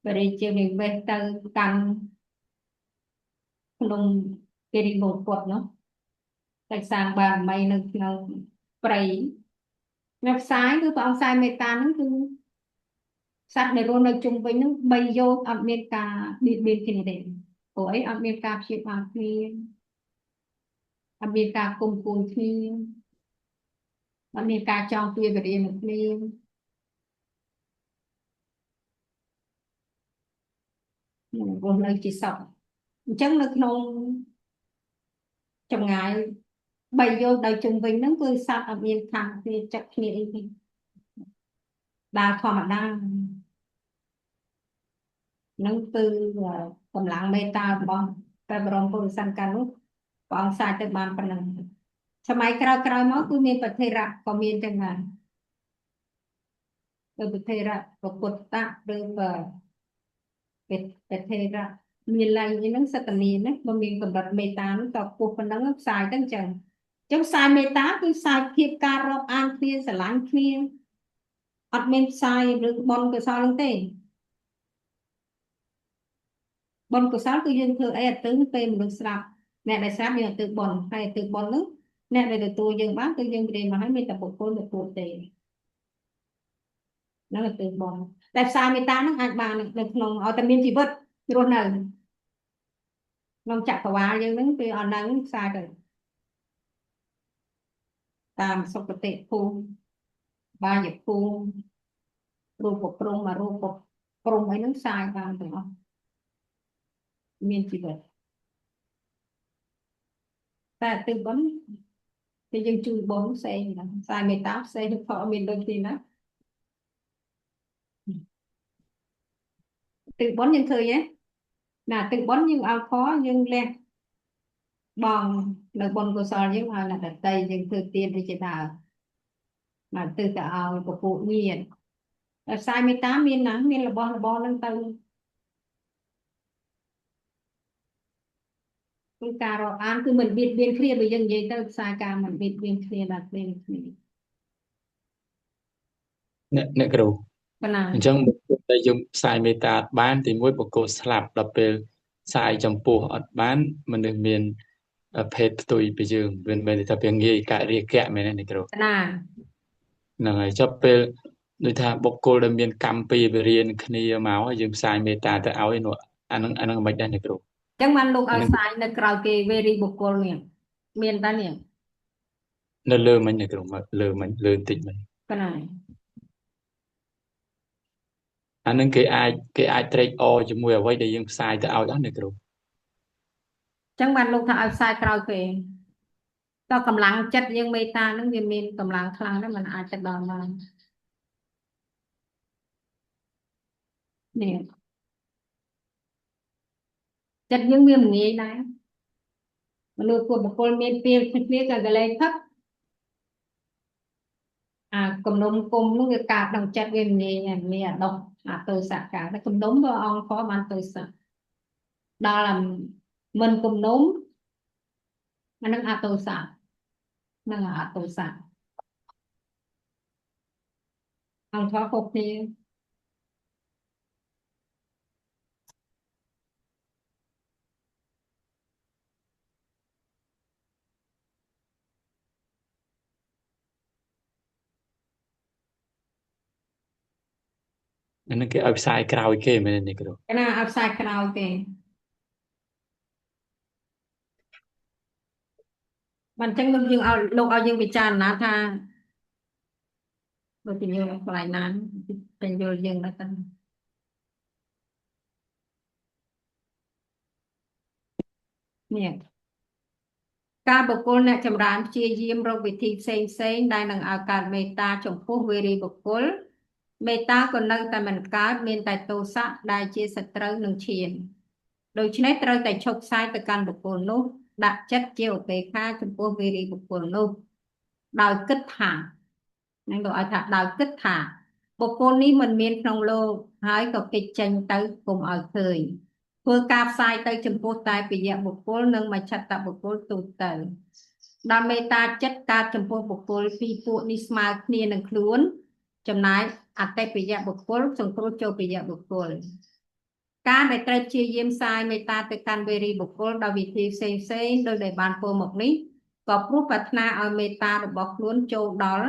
បរិជានិវេសទៅកាន់ក្នុងគិរិមោពុតនោះតែសាងបារមីនៅក្នុងព្រៃនៅផ្សាយគឺព្រះអង្គផ្សាយមេត្តាហ្នឹងគឺសត្វដែលរស់នៅជុំវិញហ្នឹង3យោជន៍អត់មានការបៀតបៀនគ្នាទេព្រោះអីអត់មានការព្យាបាលគ្នាអត់មានការគុំគួនគ្នាអត់មានការចងពៀវរានឹងគ្នារស់នៅជាសពអញ្ចឹងនៅក្នុងចម្ងាយ3យោជន៍ដោយជុំវិញហ្នឹងគឺសត្វអត់មានខាងគ្នាចិត្តគ្នាអីទេដើរធម្មតានឹងគឺកម្លាំងមេត្តារបស់ព្រះបរមពុរិស័ទកាលនោះព្រះអង្គសាយទៅបានប៉ុណ្ណឹងសម័យក្រោយៗមកគឺមានប្រធេរៈក៏មានទាំងដែរទៅប្រធេរៈពុទ្ធៈឬប្រធេរៈមានឡើងហ្នឹងសតមានណាបើមានកម្រិតមេត្តានោះក៏ពោះប៉ុណ្ណឹងផ្សាយទៅអញ្ចឹងផ្សាយមេត្តាគឺផ្សាយភាពការរាប់អានគ្នាស្រឡាញ់គ្នាអត់មានផ្សាយរឿងបុណ្យកុសលហ្នឹងទេបុណ្យកុសលគឺយើងធ្វើអីអត់ទៅពេលមនុស្សស្លាប់អ្នកដែលស្លាប់យើងអត់ទៅបុណ្យហើយទៅបុណ្យនោះអ្នកដែលទទួលយើងបានគឺយើងរៀនមកហើយមានតែបុគ្គលទទួលទេហ្នឹងទៅបុណ្យតែផ្សាយមេត្តាហ្នឹងអាចបាននៅក្នុងឲ្យតែមានជីវិតរស់នៅក្នុងចក្រវាលយើងហ្នឹងគឺអត់ហ្នឹងផ្សាយទៅតាមសុគតិភូមិបាយភូមិរូបព្រំអរូបព្រំអីហ្នឹងផ្សាយបានទាំងអស់មានជីវិតតែទឹកបុណ្យគឺយើងជួយបងផ្សេងណាផ្សាយមេត្តាផ្សេងទៅអត់មានដូចទីណាទឹកបុណ្យយើងឃើញទេណាទឹកបុណ្យយើងឲ្យខយើងលះបងនៅបុណ្យកុសលយើងឲ្យអ្នកដតីយើងធ្វើទានដូចជាដើរមកទៅឲ្យពពួកមានតែផ្សាយមេត្តាមានណាមានរបស់ហ្នឹងទៅគឺការរាប់អានគឺមិនបៀតបៀនគ្នាបើយើងនិយាយទៅផ្សាយការមិនបៀតបៀនគ្នាដល់គ្នា អ្នកគ្រូ បណ្ណា អញ្ចឹងបុគ្គលដែលយើងផ្សាយមេត្តាអត់បានទីមួយបុគ្គលស្លាប់ដល់ពេលផ្សាយចំពោះអត់បានមនុស្សមានភេទផ្ទុយពីយើងវាមិនមែនថាវាងាយការិយកៈមែនទេអ្នកគ្រូ បណ្ណា ហ្នឹងហើយចុះពេលដូចថាបុគ្គលដែលមានកម្មពីវិរិយគ្នាមកហើយយើងផ្សាយមេត្តាទៅឲ្យនោះអាហ្នឹងមិនដែរអ្នកគ្រូ ចឹងបានលោកឲ្យផ្សាយនៅក្រៅគេវេរីបុគ្គលនេះមានតែនេះ នៅលើមិញអ្នកគ្រូមកលើមិញលើបន្តិចមិញ បណ្ណា អានឹងគេអាចត្រេកអរជាមួយអ្វីដែលយើងផ្សាយទៅឲ្យអស់អ្នកគ្រូ ចឹងបានលោកថាឲ្យផ្សាយក្រោយគេតើកម្លាំងចិត្តយើងមេត្តានឹងវាមានកម្លាំងខ្លាំងណាស់มันអាចទៅដល់បាននេះចិត្តយើងវាមិនងាយដែរមនុស្សពួកបុគ្គលមានពេលគ្នាក៏កលែងផឹកអាគំនុំគុំនោះវាកើតក្នុងចិត្តវាមិនងាយមានអាដុសអាទោសៈកើតតែគំនុំក៏អង្គក៏បានទោសៈដល់អាមិនគំនុំអានឹងអទោសៈនឹងអទោសៈអង្គក៏គ្រប់គ្នា អានឹងគេឲ្យផ្សាយក្រោយគេមែនទេអ្នកគ្រូ cái nào áp sai cái nào kì bạn chẳng lúc dương ao lúc ao dương bị tràn ná tha bởi vì nhiều lại nán tình vô dương đã tân nè ការបុគ្គលអ្នកចម្រើនព្យាយាមរកវិធីផ្សេងៗដែលនឹងឲ្យកើតមេត្តាចំពោះវេរីបុគ្គលមេត្តាក៏នៅតែមិនកើតមានតែទោសៈដែលជាសត្រូវនឹងឈានដូច្នេះត្រូវតែឈប់ផ្សាយទៅកាន់បុគ្គលនោះដាក់ចិត្តជាឧបេក្ខាចំពោះវេរីបុគ្គលនោះដោយគិតថានឹងទៅឲ្យថាដោយគិតថាបុគ្គលនេះមិនមានក្នុងលោកហើយក៏គេចចេញទៅកុំឲ្យឃើញធ្វើការផ្សាយទៅចំពោះតែពយៈបុគ្គលនិងមជ្ឈត្តបុគ្គលទូទៅដល់មេត្តាចិត្តកើតចំពោះបុគ្គលពីរពួកនេះស្មើគ្នានឹងខ្លួនចំណែកអតិពយៈបុគ្គលសង្គ្រោះចូលពយៈបុគ្គលការដែលត្រូវព្យាយាមផ្សាយមេត្តាទៅកាន់វេរីបុគ្គលដោយវិធីផ្សេងៗដោយដែលបានពោលមកនេះក៏ព្រោះប្រាថ្នាឲ្យមេត្តារបស់ខ្លួនចូលដល់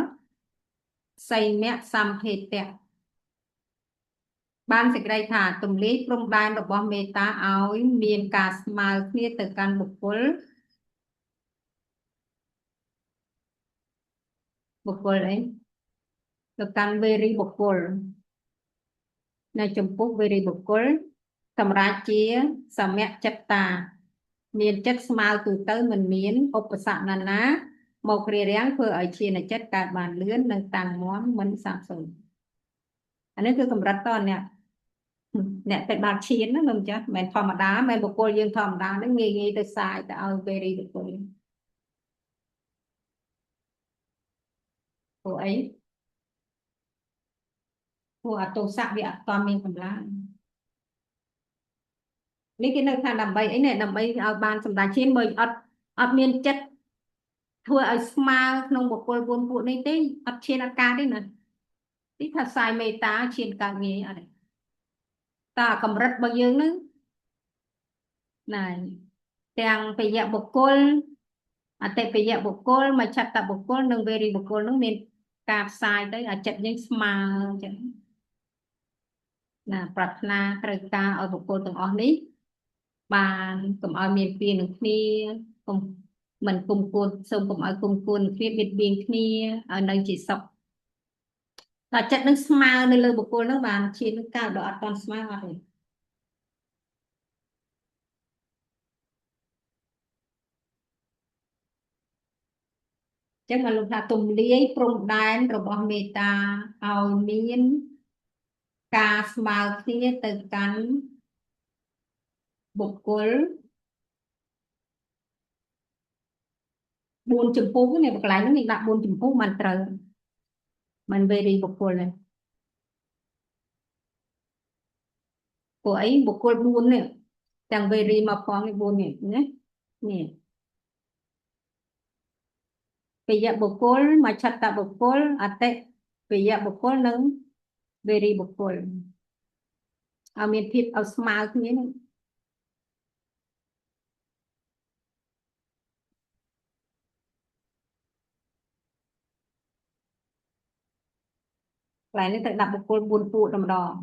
សីមៈសម្ភេតៈបានសេចក្តីថាទម្លាយព្រំដែនរបស់មេត្តាឲ្យមានការស្មើគ្នាទៅកាន់បុគ្គលអីទៅកាន់វេរីបុគ្គលនៅចំពោះវេរីបុគ្គលសម្រាប់ជាសមៈចិត្តតាមានចិត្តស្មើទូទៅមិនមានឧបសគ្គណាមករារាំងធ្វើឲ្យឈានចិត្តកើតបានលឿននិងតាំងមាំមិនសាបសូន្យអានេះគឺកម្រិតតអ្នកទៅដល់ឈានណាមិនចាស់មិនធម្មតាមិនបុគ្គលយើងធម្មតាហ្នឹងងាយងាយទៅសាយទៅឲ្យវេរីបុគ្គលព្រោះអីព្រោះអតោសៈវាអត់តមានកម្លាំងនេះគេនៅថាដើម្បីអីនេះដើម្បីឲ្យបានសម្ដេចឈានមើលអត់មានចិត្តធ្វើឲ្យស្មើក្នុងបុគ្គល4ពួកនេះទេអត់ឈានអត់កើតទេណាទីថាសាយមេត្តាឈានកើតងាយអត់ទេតើកម្រិតរបស់យើងហ្នឹងណែទាំងពយៈបុគ្គលអតិពយៈបុគ្គលមជ្ឈត្តបុគ្គលនិងវេរីបុគ្គលហ្នឹងមានការផ្សាយទៅអាចិត្តយើងស្មើអញ្ចឹងណាប្រាថ្នាត្រូវការឲ្យបុគ្គលទាំងអស់នេះបានកុំឲ្យមានពៀននឹងគ្នាកុំមិនគុំគួនសូមកុំឲ្យគុំគួនគ្នាបៀតបៀនគ្នាឲ្យនៅជាសុខតែចិត្តនឹងស្មើនៅលើបុគ្គលហ្នឹងបានឈាននឹងកើតដល់អត់តន់ស្មើអត់ទេចឹងមកលោកថាទំលាយព្រំដែនរបស់មេត្តាឲ្យមានការស្មើគ្នាទៅកាន់បុគ្គល4ចំពោះនេះកន្លែងហ្នឹងនេះដាក់4ចំពោះมันត្រូវมันវេរីបុគ្គលនេះព្រោះអីបុគ្គល4នេះទាំងវេរីមកផងនេះ4នេះណានេះពយៈបុគ្គលមជ្ឈត្តបុគ្គលអតិពយៈបុគ្គលនិងវេរីបុគ្គលឲ្យមានភាពឲ្យស្មើគ្នានេះកន្លែងនេះត្រូវដាក់បុគ្គល4ពួកតែម្ដង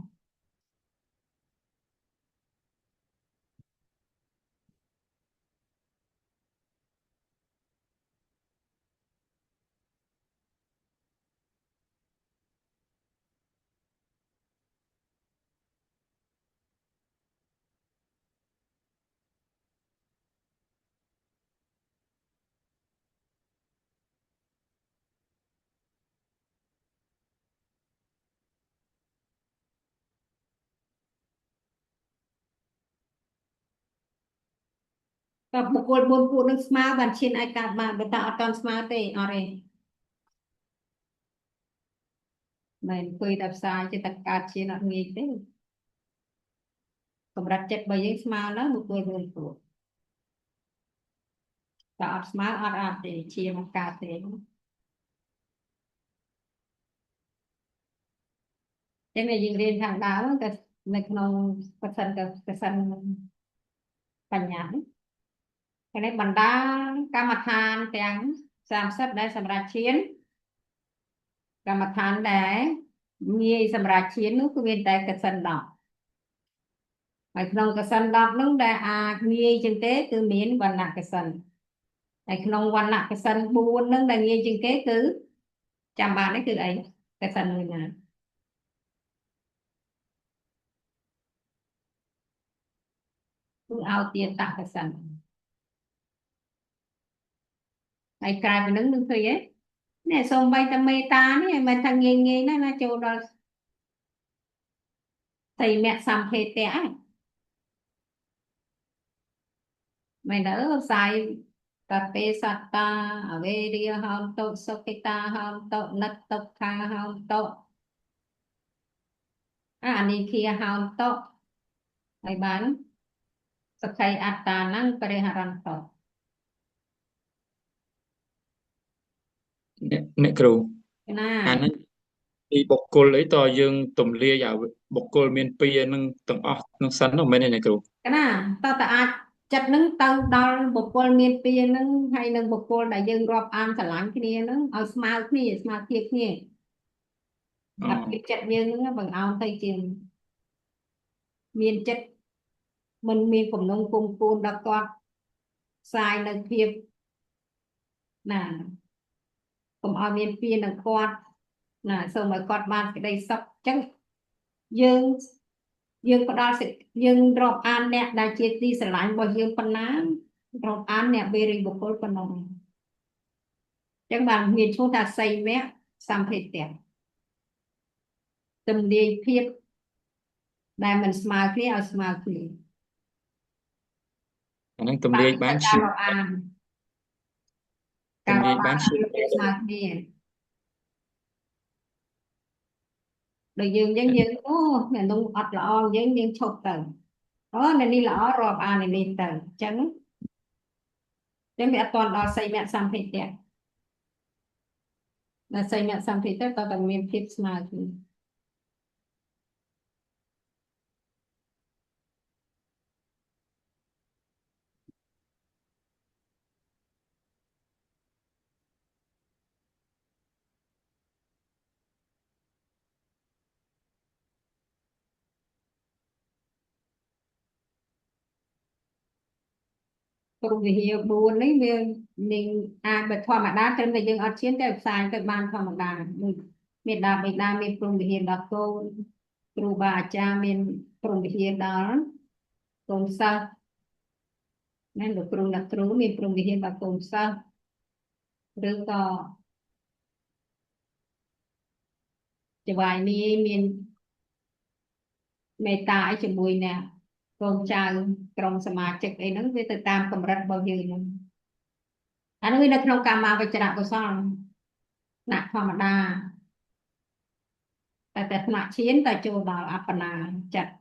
ก็บุคคลบนปูนึงสมาบัญชีนอากาศมาเบต้าอัตอนสมาเตอะไรไม่เคยดับสายจะตัดการเชียนอะไรงี้เต้สำหรับเจ็ดใบยังสมาแล้วบุคคลบนปูแต่อัตสมาอัดเตเชียมากาเตยังในยิงเรียนทางดาวแต่ในขนมกระสันปัญญาในบรรดากรรมฐานแต่ง30ได้สำหรับเชียนกรรมฐานได้มีสำหรับเชียนนู้นคือเวียนแต่กระสันดอก Ở trong cái sân đọc nó đã nghi chân tế từ miễn và nặng cái sân. Ở trong quan nặng cái sân buôn nó đã nghi chân tế từ chăm bạn ấy từ ấy cái sân người nào. Cứ ao tiền tặng cái sân. Ở cái mà nâng nâng thôi ấy. Nè xong bay ta mê ta này mà thằng nghe nghe nó chỗ đó. Thầy mẹ xăm phê tẻ. Mày đỡ xài tập bê sát ta ở về đi hòm tốt sốc cái ta hòm tốt nất tốt tha hòm tốt anh đi kia hòm tốt mày bán sắp khay ạt ta năng bề haran tốt អ្នកគ្រូ ណា អាហ្នឹងពីបុគ្គលអីតើយើងទម្លាយឲ្យបុគ្គលមានពីរហ្នឹងទាំងអស់នឹងសិននោះមែនទេអ្នកគ្រូ ណាតើតើអាចចិត្តនឹងទៅដល់បុគ្គលមានពីរនឹងហើយនឹងបុគ្គលដែលយើងរាប់អានស្រឡាញ់គ្នានឹងឲ្យស្មើគ្នាស្មើភាពគ្នាអាពីចិត្តយើងនឹងបង្អោនទៅជាមានចិត្តមិនមានកំណងគុំគួនដល់គាត់ផ្សាយនៅភាពណាកុំឲ្យមានពីនឹងគាត់ណាសូមឲ្យគាត់បានក្តីសុខអញ្ចឹងយើងផ្ដល់សិទ្ធិយើងរាប់អានអ្នកដែលជាទីស្រឡាញ់របស់យើងប៉ុណ្ណារាប់អានអ្នកបេរីបុគ្គលប៉ុណ្ណឹងអញ្ចឹងបានមានឈ្មោះថាសីមៈសម្ភេទៈទំលាយភាពដែលមិនស្មើគ្នាឲ្យស្មើគ្នា អាហ្នឹងទម្លាយបាន ការ ជា រាប់អាន ទ ការ ម្លា រ យ ក បាន បាន ជា ភាពស្មើគ្នាដូចយើងអញ្ចឹងយើងអូអ្នកនោះអត់ល្អយើងឈប់ទៅអូអ្នកនេះល្អរាប់អានអ្នកនេះទៅអញ្ចឹងវាអត់ទាន់ដល់សីមៈសម្ភេទៈដល់សីមៈសម្ភេទៈតើតែមានភាពស្មើគ្នា ព្រោះវិហារ4នេះវានឹងអាចបើធម្មតាត្រឹមតែយើងអត់ឈានតែផ្សាយទៅបានធម្មតាមេដាបេដាមានព្រំវិហារដល់កូនគ្រូបាអាចារ្យមានព្រំវិហារដល់កូនសិស្សណាលោកគ្រូអ្នកគ្រូមានព្រំវិហារដល់កូនសិស្សឬក៏ចវាយនេះមានមេត្តាឲ្យជាមួយអ្នកកូនចៅក្រុមសមាជិកអីហ្នឹងវាទៅតាមកម្រិតរបស់យើងហ្នឹងអានោះវានៅក្នុងកម្មាវចរៈកុសលថ្នាក់ធម្មតាតែថ្នាក់ឈានតែចូលដល់អបបនាចិត្ត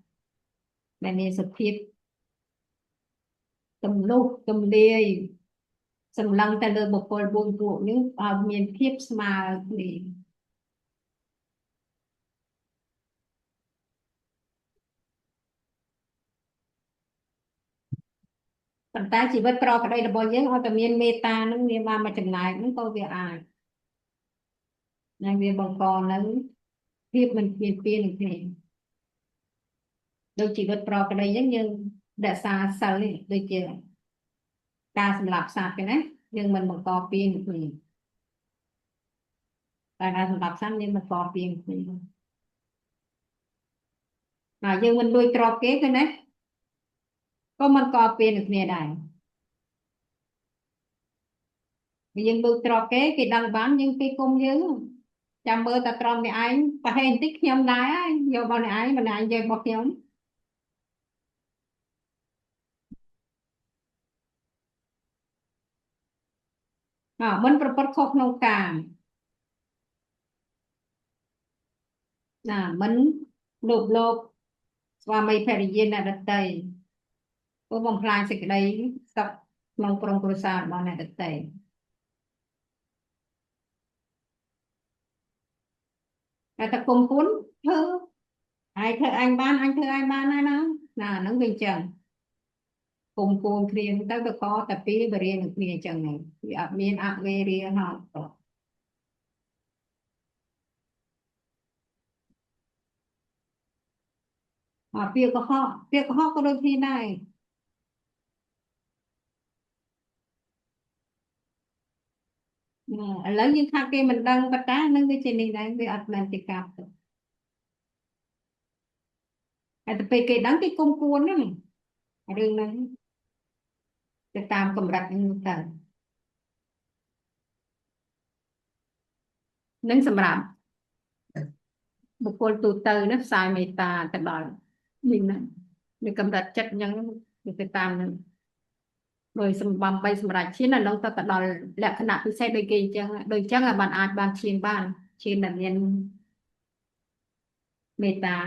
ដែលមានសភាពទំនុកទំលាយសម្លឹងទៅលើបុគ្គល4ពួកនេះឲ្យមានភាពស្មើគ្នាប៉ុន្តែជីវិតប្រក្រតីរបស់យើងឲ្យតែមានមេត្តានឹងវាបានមកចំណែកហ្នឹងក៏វាអាចហើយវាបង្កនៅភាពមិនមានពីនឹងគ្នាដូចជីវិតប្រក្រតីអញ្ចឹងយើងរក្សាសិលនេះដូចជាការសម្លាប់សត្វគេណាយើងមិនបង្កពីនឹងគ្នាតែការសម្លាប់សត្វយើងបង្កពីនឹងគ្នាហើយយើងមិនលួចទ្រព្យគេទេណាក៏មិនកពីនឹងគ្នាដែរយើងលួចទ្រព្យគេដឹងបានយើងពីគុំយើងចាំមើលតែត្រង់នេះឯងប្រហែលបន្តិចខ្ញុំដែរហើយយករបស់នេះឯងមិនឯងយករបស់ខ្ញុំ មិនប្រព្រឹត្តខុសក្នុងកាមមិនលោភលប់ស្វាមីភរិយាអ្នកដទៃព្រោះបំផ្លាញសេចក្តីសុខក្នុងក្រុមគ្រួសាររបស់អ្នកដទៃតែតែគុំគុណធ្វើឯងធ្វើអញបានអញធ្វើឯងបានហើយណាហ្នឹងវាអញ្ចឹងគុំគួនគ្នាទៅក៏តែពីរបរៀននឹងគ្នាអញ្ចឹងវាអត់មានអវេរាហត់ពាក្យកុហកក៏ដូចគ្នាដែរឥឡូវយើងថាគេមិនដឹងប៉ុន្តែនឹងវាជានេះដែរវាអត់មែនជាការពិតតែទៅពេលគេដឹងគេគុំគួនហ្នឹងរឿងហ្នឹងទៅតាមកម្រិតហ្នឹងទៅនឹងសម្រាប់បុគ្គលទូទៅណាផ្សាយមេត្តាទៅដល់នេះណាវាកម្រិតចិត្តអញ្ចឹងវាទៅតាមហ្នឹងដោយសម្បំបីសម្រាប់ឈានដល់ទៅដល់លក្ខណៈពិសេសដូចគេអញ្ចឹងដូចអញ្ចឹងបានអាចបានឈានដែលមានមេត្តា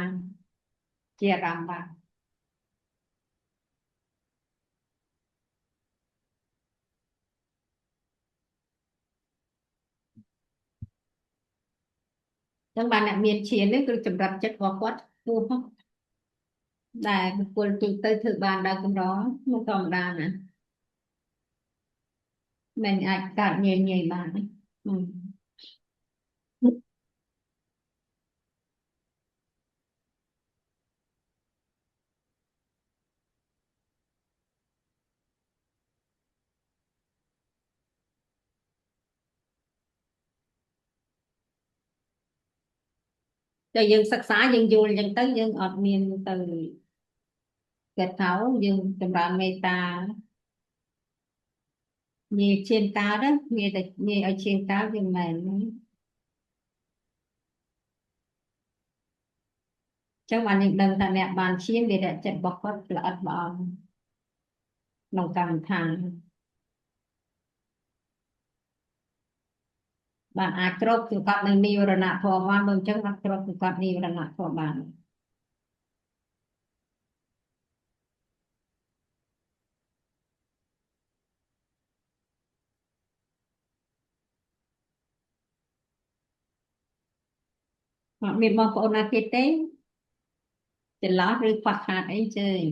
ជាអារម្មណ៍បានចឹងបានអ្នកមានឈាននេះគឺចម្រិតចិត្តរបស់គាត់ខ្ពស់ហ្នឹងដែលបុគ្គលទូទៅធ្វើបានដល់កម្រមិនធម្មតាណាមិនអាចកើតញញបានទេតែយើងសិក្សាយើងយល់អញ្ចឹងទៅយើងអត់មានទៅគេថាយើងចម្រើនមេត្តាងាយឈានកើតណាងាយតែងាយឲ្យឈានកើតវាមិនមែនចឹងបានយើងដឹងថាអ្នកបានឈានវារកចិត្តរបស់គាត់ល្អិតល្អន់ក្នុងកម្មដ្ឋានបានអាចគ្របសង្កត់នៅនិវរណធម៌បានដូចអញ្ចឹងបានគ្របសង្កត់និវរណធម៌បានមានបងប្អូនណាទៀតទេច្រឡំឬខ្វះខាតអីជើញ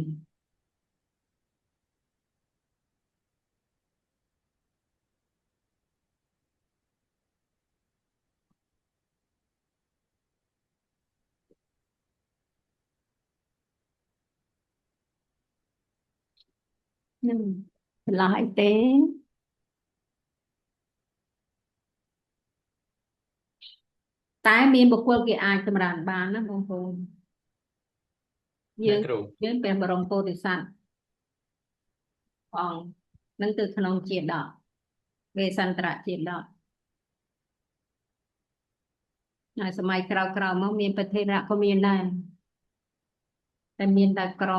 នឹងច្រឡំអីទេតែមានបុគ្គលគេអាចចម្រើនបានណាបងប្អូនយើងเป็นបរមពោធិសត្វអង្គនឹងទៅក្នុងជាដកវេសន្តរជាដកហើយសម័យក្រោយមកមានប្រធានៈក៏មានដែរតែមានតែក្រ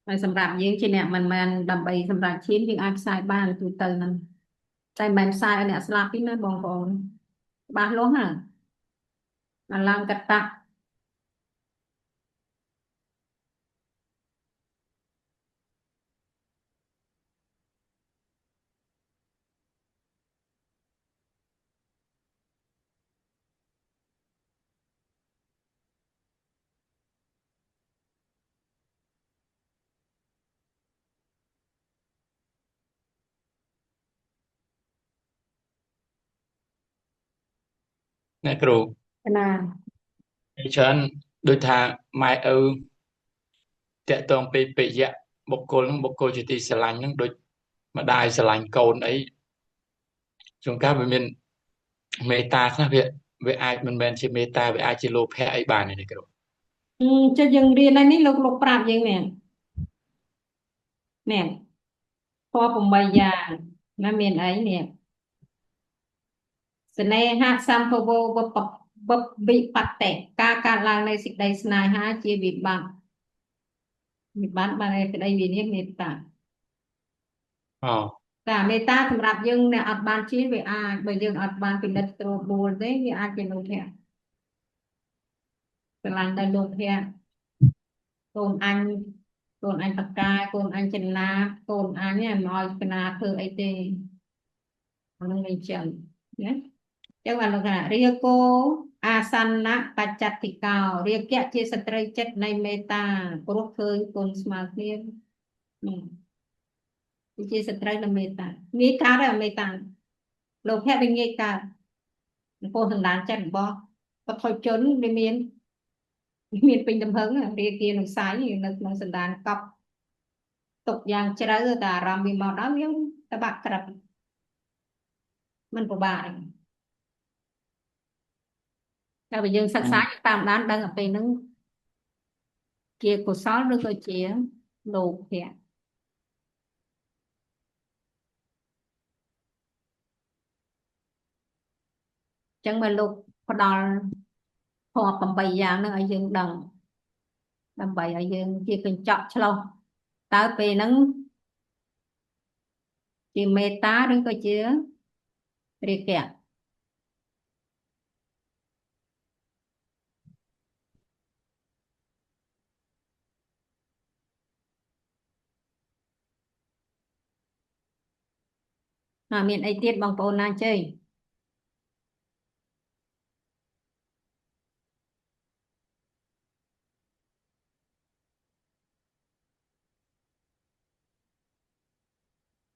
ហើយសម្រាប់យើងជាអ្នកមិនមែនដើម្បីសម្រាប់ឈានយើងអាចផ្សាយបានទូទៅហ្នឹងតែមិនមែនផ្សាយឲ្យអ្នកស្លាប់ទេណាបងប្អូនច្បាស់លាស់ណាអឡង្កតៈអ្នកគ្រូណាច្រើនដូចថាម៉ែឪតាក់ទងពីពេយៈបុគ្គលហ្នឹងបុគ្គលជាទីស្រឡាញ់ហ្នឹងដូចម្ដាយស្រឡាញ់កូនអីជួនកាលវាមានមេត្តាខ្លះវាអាចមិនមែនជាមេត្តាវាអាចជាលោភៈអីបានទេអ្នកគ្រូចុះយើងរៀនហើយនេះលោកប្រាប់យើងនេះធម៌8យ៉ាងណាមានអីនេះស្នេហៈសម្ភវោវបវិបត្តិការកើតឡើងនៃសេចក្តីស្នេហាជាវិបត្តិ mình bán cái đây vì niệm mê ta អូ តែមេត្តាសម្រាប់យើងអ្នកអត់បានជៀនវាអាចបើយើងអត់បានពិនិត្យត្រួតបួលទេវាអាចជាលោកភ័ក្រស្រឡាញ់តែលោកភ័ក្រកូនអញកូនអញតកាយកូនអញចិនណាកូនអញហ្នឹងមិនឲ្យកណាធ្វើអីទេអានឹងមិនចឹងណាចឹងបានលោកថារាគោអាសនៈបច្ចតិកោរាគៈជាស្ត្រីចិត្តនៃមេត្តាព្រោះឃើញគុណស្មើគ្នាជាស្ត្រីនៃមេត្តាងាយកើតហើយមេត្តាលោកភ័ក្រវាងាយកើតពោលសន្តានចិត្តរបស់បថុជនវាមានពេញទំហឹងរាគានឹងសាយនៅក្នុងសន្តានកប់ទុកយ៉ាងជ្រៅតែអារម្មណ៍វាមកដល់យើងតបាក់ក្រឹបมันពិបាកតែបើយើងសិក្សាតាមដានដឹងទៅពេលហ្នឹងជាកុសលឬក៏ជាលោភៈចឹងមកលោកផ្ដល់ធម៌8យ៉ាងហ្នឹងឲ្យយើងដឹងដើម្បីឲ្យយើងជាកញ្ចក់ឆ្លុះតើពេលហ្នឹងជាមេត្តាឬក៏ជារាគៈមានអីទៀតបងប្អូនណាជ័យ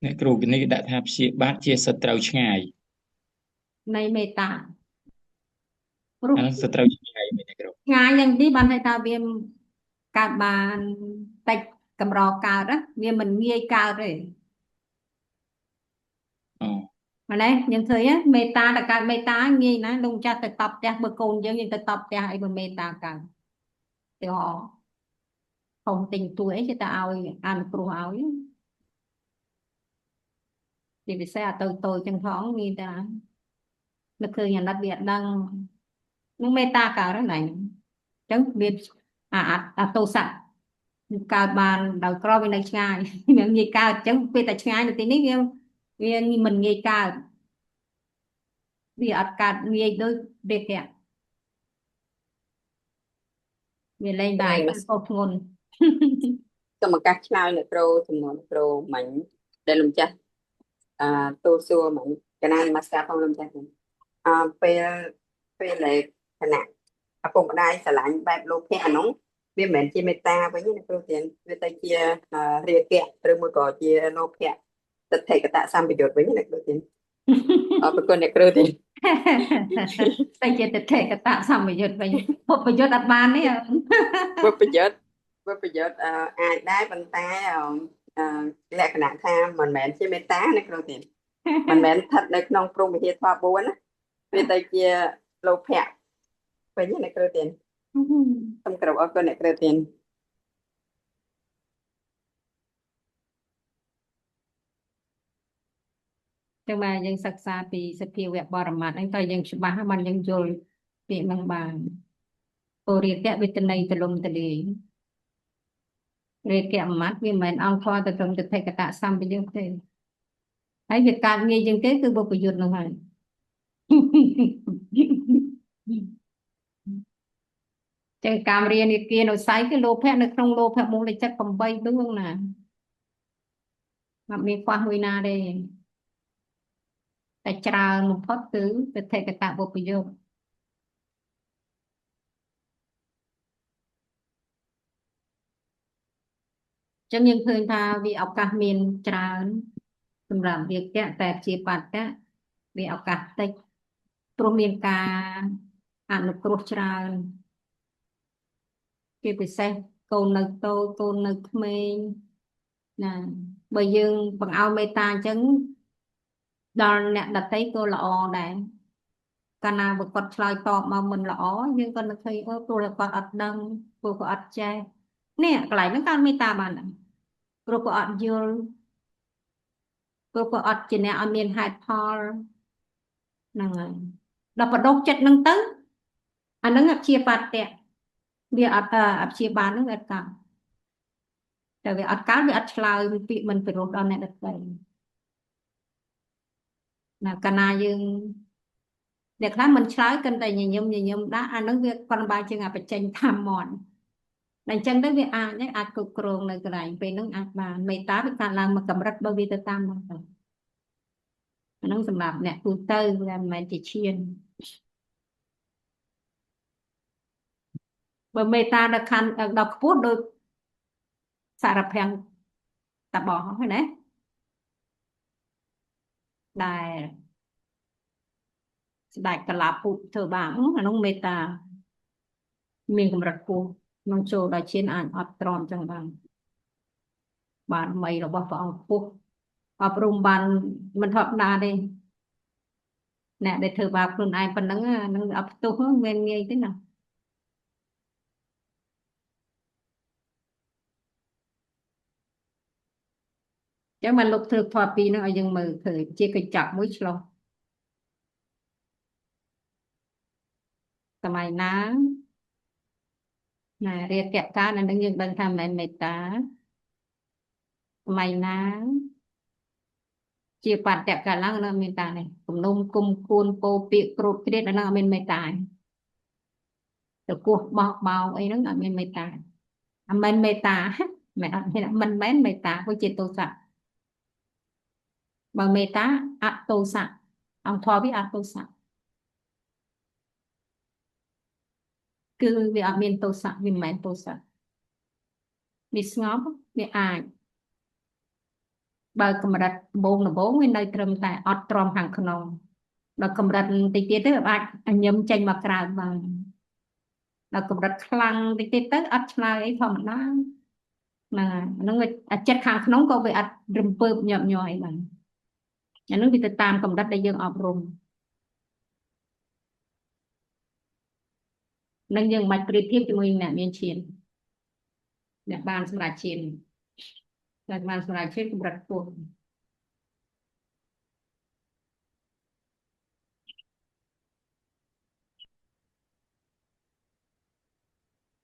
អ្នកគ្រូគនេះដាក់ថាព្យាបាទជាសត្រូវឆ្ងាយ នៃមេត្តាព្រោះ អានោះសត្រូវឆ្ងាយមែនអ្នកគ្រូ ឆ្ងាយយ៉ាងនេះបានន័យថាវាកើតបានតិចកម្រកើតណាវាមិនងាយកើតទេ អូ មែនទេយើងឃើញមេត្តាតែកើតមេត្តាងាយណាលោកម្ចាស់ទៅតបផ្ទះបើកូនយើងទៅតបផ្ទះអីបើមេត្តាកើតទៅអខំទិញទួអីគេទៅឲ្យអនុគ្រោះឲ្យជាពិសេសអត់តូចចឹងផងមានតែនឹកឃើញអាណិតវាអត់ដឹងនឹងមេត្តាកើតហ្នឹងអញ្ចឹងវាអតោសៈកើតបានដោយក្រវានៅឆ្ងាយវាងាយកើតអញ្ចឹងពេលតែឆ្ងាយនៅទីនេះវាមិនងាយកើតវាអត់កើតងាយដូចរាគៈវាលែងបាយខុសធ្ងន់ សូមឱកាសឆ្លើយអ្នកគ្រូចំនួនគ្រូមិញដែលលោកម្ចាស់ទូលសួរមិញកណានមកស្ការផងលោកម្ចាស់ពេលដែលគណៈឪពុកម្ដាយស្រឡាញ់បែបលោកភ័ក្រអានោះវាមិនមែនជាមេត្តាវិញទេអ្នកគ្រូទៀតវាទៅជារាគៈឬមួយក៏ជាលោកភ័ក្រទិដ្ឋិកតសម្បយុទ្ធវិញអ្នកគ្រូទៀតអរគុណអ្នកគ្រូទៀត តែជាទិដ្ឋិកតសម្បយុទ្ធវិញពុបយុទ្ធអត់បានទេ ពុបយុទ្ធអាចដែរប៉ុន្តែលក្ខណៈថាមិនមែនជាមេត្តាអ្នកគ្រូទៀតមិនមែនស្ថិតនៅក្នុងព្រហ្មវិហារធម៌4ណាវាទៅជាលោភៈវិញអ្នកគ្រូទៀតសូមគោរពអរគុណអ្នកគ្រូទៀត ចឹងបាទយើងសិក្សាពីសភាវៈបរមត្តហ្នឹងតើយើងច្បាស់ហើយបានយើងយល់ពាក្យហ្នឹងបានពរិយៈវេទន័យទលំទលាយរាគៈមត្តវាមិនមែនអង្គធម៌ទៅត្រឹមទិដ្ឋិកតសម្បយុទ្ធទេហើយវាកើតងាយជាងគេគឺបុព្វយុទ្ធនោះហើយចឹងកាមរានិគានុស័យគឺលោភៈនៅក្នុងលោភៈមូលចិត្ត8ដួងណាអត់មានខ្វះមួយណាទេតែច្រើនបំផុតគឺទិដ្ឋិកតបុព្វយុទ្ធចឹងយើងឃើញថាវាឱកាសមានច្រើនសម្រាប់រាគៈតែជាបត្តៈវាឱកាសតិចព្រោះមានការអនុគ្រោះច្រើនជាពិសេសកូននៅតូចកូននៅក្មេងណាបើយើងបង្អោមេត្តាអញ្ចឹងដល់អ្នកដតីក៏ល្អដែរកាលណាបើគាត់ឆ្លើយតបមកមិនល្អយើងក៏នឹកឃើញព្រោះគាត់អត់ដឹងព្រោះគាត់អត់ចេះនេះកន្លែងហ្នឹងកើតមេត្តាបានដែរព្រោះគាត់អត់យល់ព្រោះគាត់អត់ជាអ្នកអត់មានហេតុផលហ្នឹងហើយដល់បដុកចិត្តហ្នឹងទៅអាហ្នឹងអព្យាបត្តៈវាអត់អព្យាបាលហ្នឹងអត់កើត តែវាអត់កើតវាអត់ឆ្លើយពាក្យមិនពិរោះដល់អ្នកដទៃណាកាលណាយើងអ្នកខ្លះមិនឆ្លើយគិតតែញញឹមដាក់អានឹងវាប៉ុន្តែជាងអាបញ្ចេញតាមមាត់តែអញ្ចឹងទៅវាអាចគ្រប់គ្រងនៅកន្លែងពេលហ្នឹងអាចបានមេត្តាវាកើតឡើងមកកម្រិតបើវាទៅតាមហ្នឹងទៅអាហ្នឹងសម្រាប់អ្នកទូទៅវាមិនមែនជាឈានបើមេត្តាដល់ខាន់ដល់ខ្ពស់ដូចសារភាំងតបោះហ្នឹងណាដែលស្ដេចកលាពុធ្វើបាបអានោះមេត្តាមានកម្រិតខ្ពស់ក្នុងចូលដល់ឈានអាចអត់ទ្រាំចឹងបានបារមីរបស់ព្រះអង្គខ្ពស់អប់រំបានមិនធម្មតាទេអ្នកដែលធ្វើបាបខ្លួនឯងប៉ុណ្ណឹងនឹងអត់ផ្ទុះមិនងាយទេណាចឹងបានលោកធ្វើធម៌ពីរហ្នឹងឲ្យយើងមើលឃើញជាកញ្ចក់មួយឆ្លោះសម័យណារាគៈកាលនឹងយើងដឹងថាមិនមែនមេត្តាសម័យណាជាបត្តកាលឡើងនៅមេត្តានេះគំនុំគុំគួនពោពាក្យគ្រូតគ្រៀតអាហ្នឹងអត់មានមេត្តាទៅគោះបោកបោអីហ្នឹងអត់មានមេត្តាអត់មែនមេត្តាមិនអត់មិនមែនមេត្តាវាជាទោសៈបើមេត្តាអតោសៈអង្គធម៌វាអតោសៈគឺវាអត់មានទោសៈវាមិនមែនទោសៈវាស្ងប់វាអាចបើកម្រិតដំបូងវានៅត្រឹមតែអត់ទ្រាំខាងក្នុងដល់កម្រិតតិចទៀតទៅអាចញឹមចេញមកក្រៅបានដល់កម្រិតខ្លាំងតិចទៀតទៅអត់ឆ្លើយអីធម្មតាហ្នឹងអាចិត្តខាងក្នុងក៏វាអត់រំពើបញាប់ញ័រអីបានអានោះវាទៅតាមកម្រិតដែលយើងអប់រំនឹងយើងមិនបាច់ប្រៀបធៀបជាមួយអ្នកមានឈានអ្នកបានសម្រាប់ឈានតែបានសម្រាប់ឈានកម្រិតខ្ពស់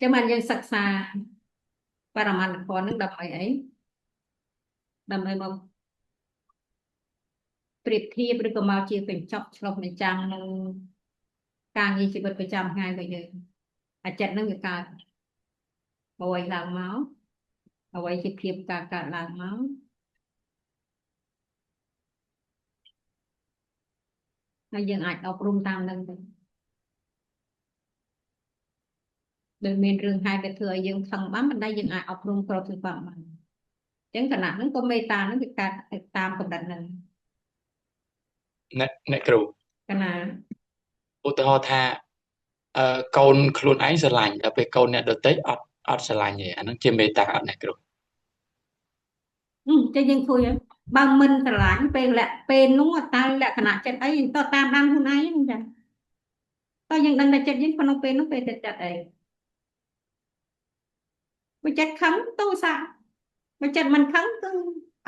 ចឹងបានយើងសិក្សាបរមត្ថធម៌នឹងដើម្បីអីដើម្បីមកប្រៀបធៀបឬក៏មកជាកញ្ចក់ឆ្លុះបញ្ចាំងនឹងការងារជីវិតប្រចាំថ្ងៃរបស់យើងអាចិតនឹងវាកើតអ្វីឡើងមកអ្វីជាភាពកើតឡើងមកហើយយើងអាចអប់រំតាមនឹងទៅដោយមានរឿងហេតុដែលធ្វើឲ្យយើងខឹងបានប៉ុន្តែយើងអាចអប់រំគ្របសង្កត់បានអញ្ចឹងគណៈហ្នឹងក៏មេត្តាហ្នឹងវាកើតតាមកម្រិតហ្នឹងអ្នកគ្រូគណៈឧទាហរណ៍ថាកូនខ្លួនឯងស្រឡាញ់តែពេលកូនអ្នកដទៃអត់ស្រឡាញ់ទេអាហ្នឹងជាមេត្តាអត់អ្នកគ្រូចឹងយើងជួយបើមិនស្រឡាញ់ពេលនោះតើលក្ខណៈចិត្តអីទៅតាមដានខ្លួនឯងហ្នឹងចាតើយើងដឹងតែចិត្តយើងក្នុងពេលនោះពេលចិត្តអីបើចិត្តខឹងទោសៈបើចិត្តមិនខឹងគឺ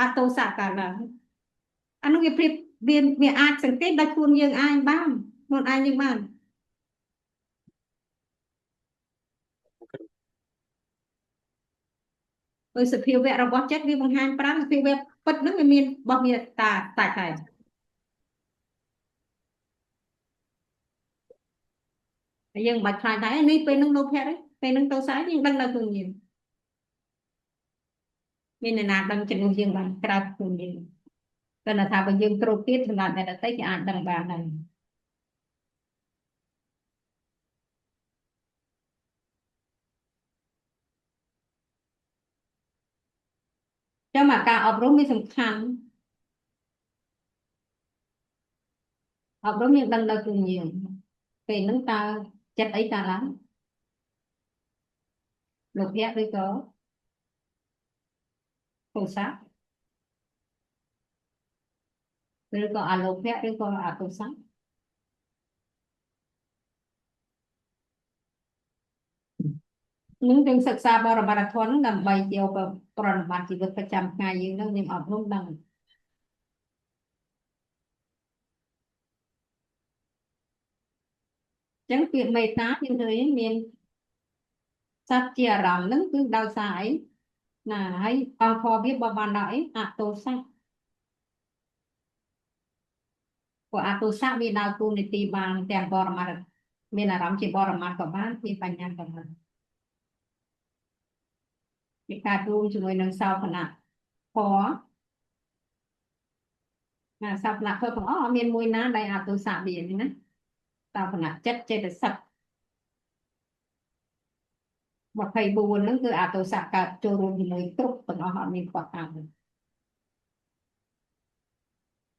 អទោសៈកើតឡើងអានោះវាប្រៀបវាអាចសង្កេតដោយខ្លួនយើងឯងបានខ្លួនឯងយើងបានដោយសភាវៈរបស់ចិត្តវាបង្ហាញប្រាប់សភាវៈពិតហ្នឹងវាមានរបស់វាតែយើងមិនបាច់ខ្លាចដែរនេះពេលហ្នឹងលោភៈទេពេលហ្នឹងទោសៈយើងដឹងដល់ខ្លួនយើងមានអ្នកណាដឹងជំនួសយើងបានក្រៅខ្លួនយើងតែថាបើយើងគ្រប់ទៀតសម្រាប់អ្នកដទៃគេអាចដឹងបានដែរចាំមកការអប់រំវាសំខាន់អប់រំយើងដឹងដល់ខ្លួនយើងពេលហ្នឹងតើចិត្តអីកើតឡើងលោភៈឬក៏ទោសៈឬក៏អលោភៈឬក៏អទោសៈនឹងយើងសិក្សាបរមត្ថធម៌ហ្នឹងដើម្បីយកទៅប្រតិបត្តិជីវិតប្រចាំថ្ងៃយើងនឹងយើងអប់រំដឹងចឹងពាក្យមេត្តាយើងឃើញមានសត្វជាអារម្មណ៍ហ្នឹងគឺដោយសារអី hay con phò biết bao ban đợi tô sắc của tô sắc vì đào tu nị tì bàn tiền bò mà mình là làm chỉ bò mà của bạn thì bánh nhang của mình bị cà tu chúng mình nâng sau phần nào khó sau phần nào thôi cũng miền mùi ná đây tô sắc biển này sau phần nào chất chơi được sạch một thầy buồn nó cứ tô sắc cả trôi luôn thì mới tốt phần họ mình quả cảm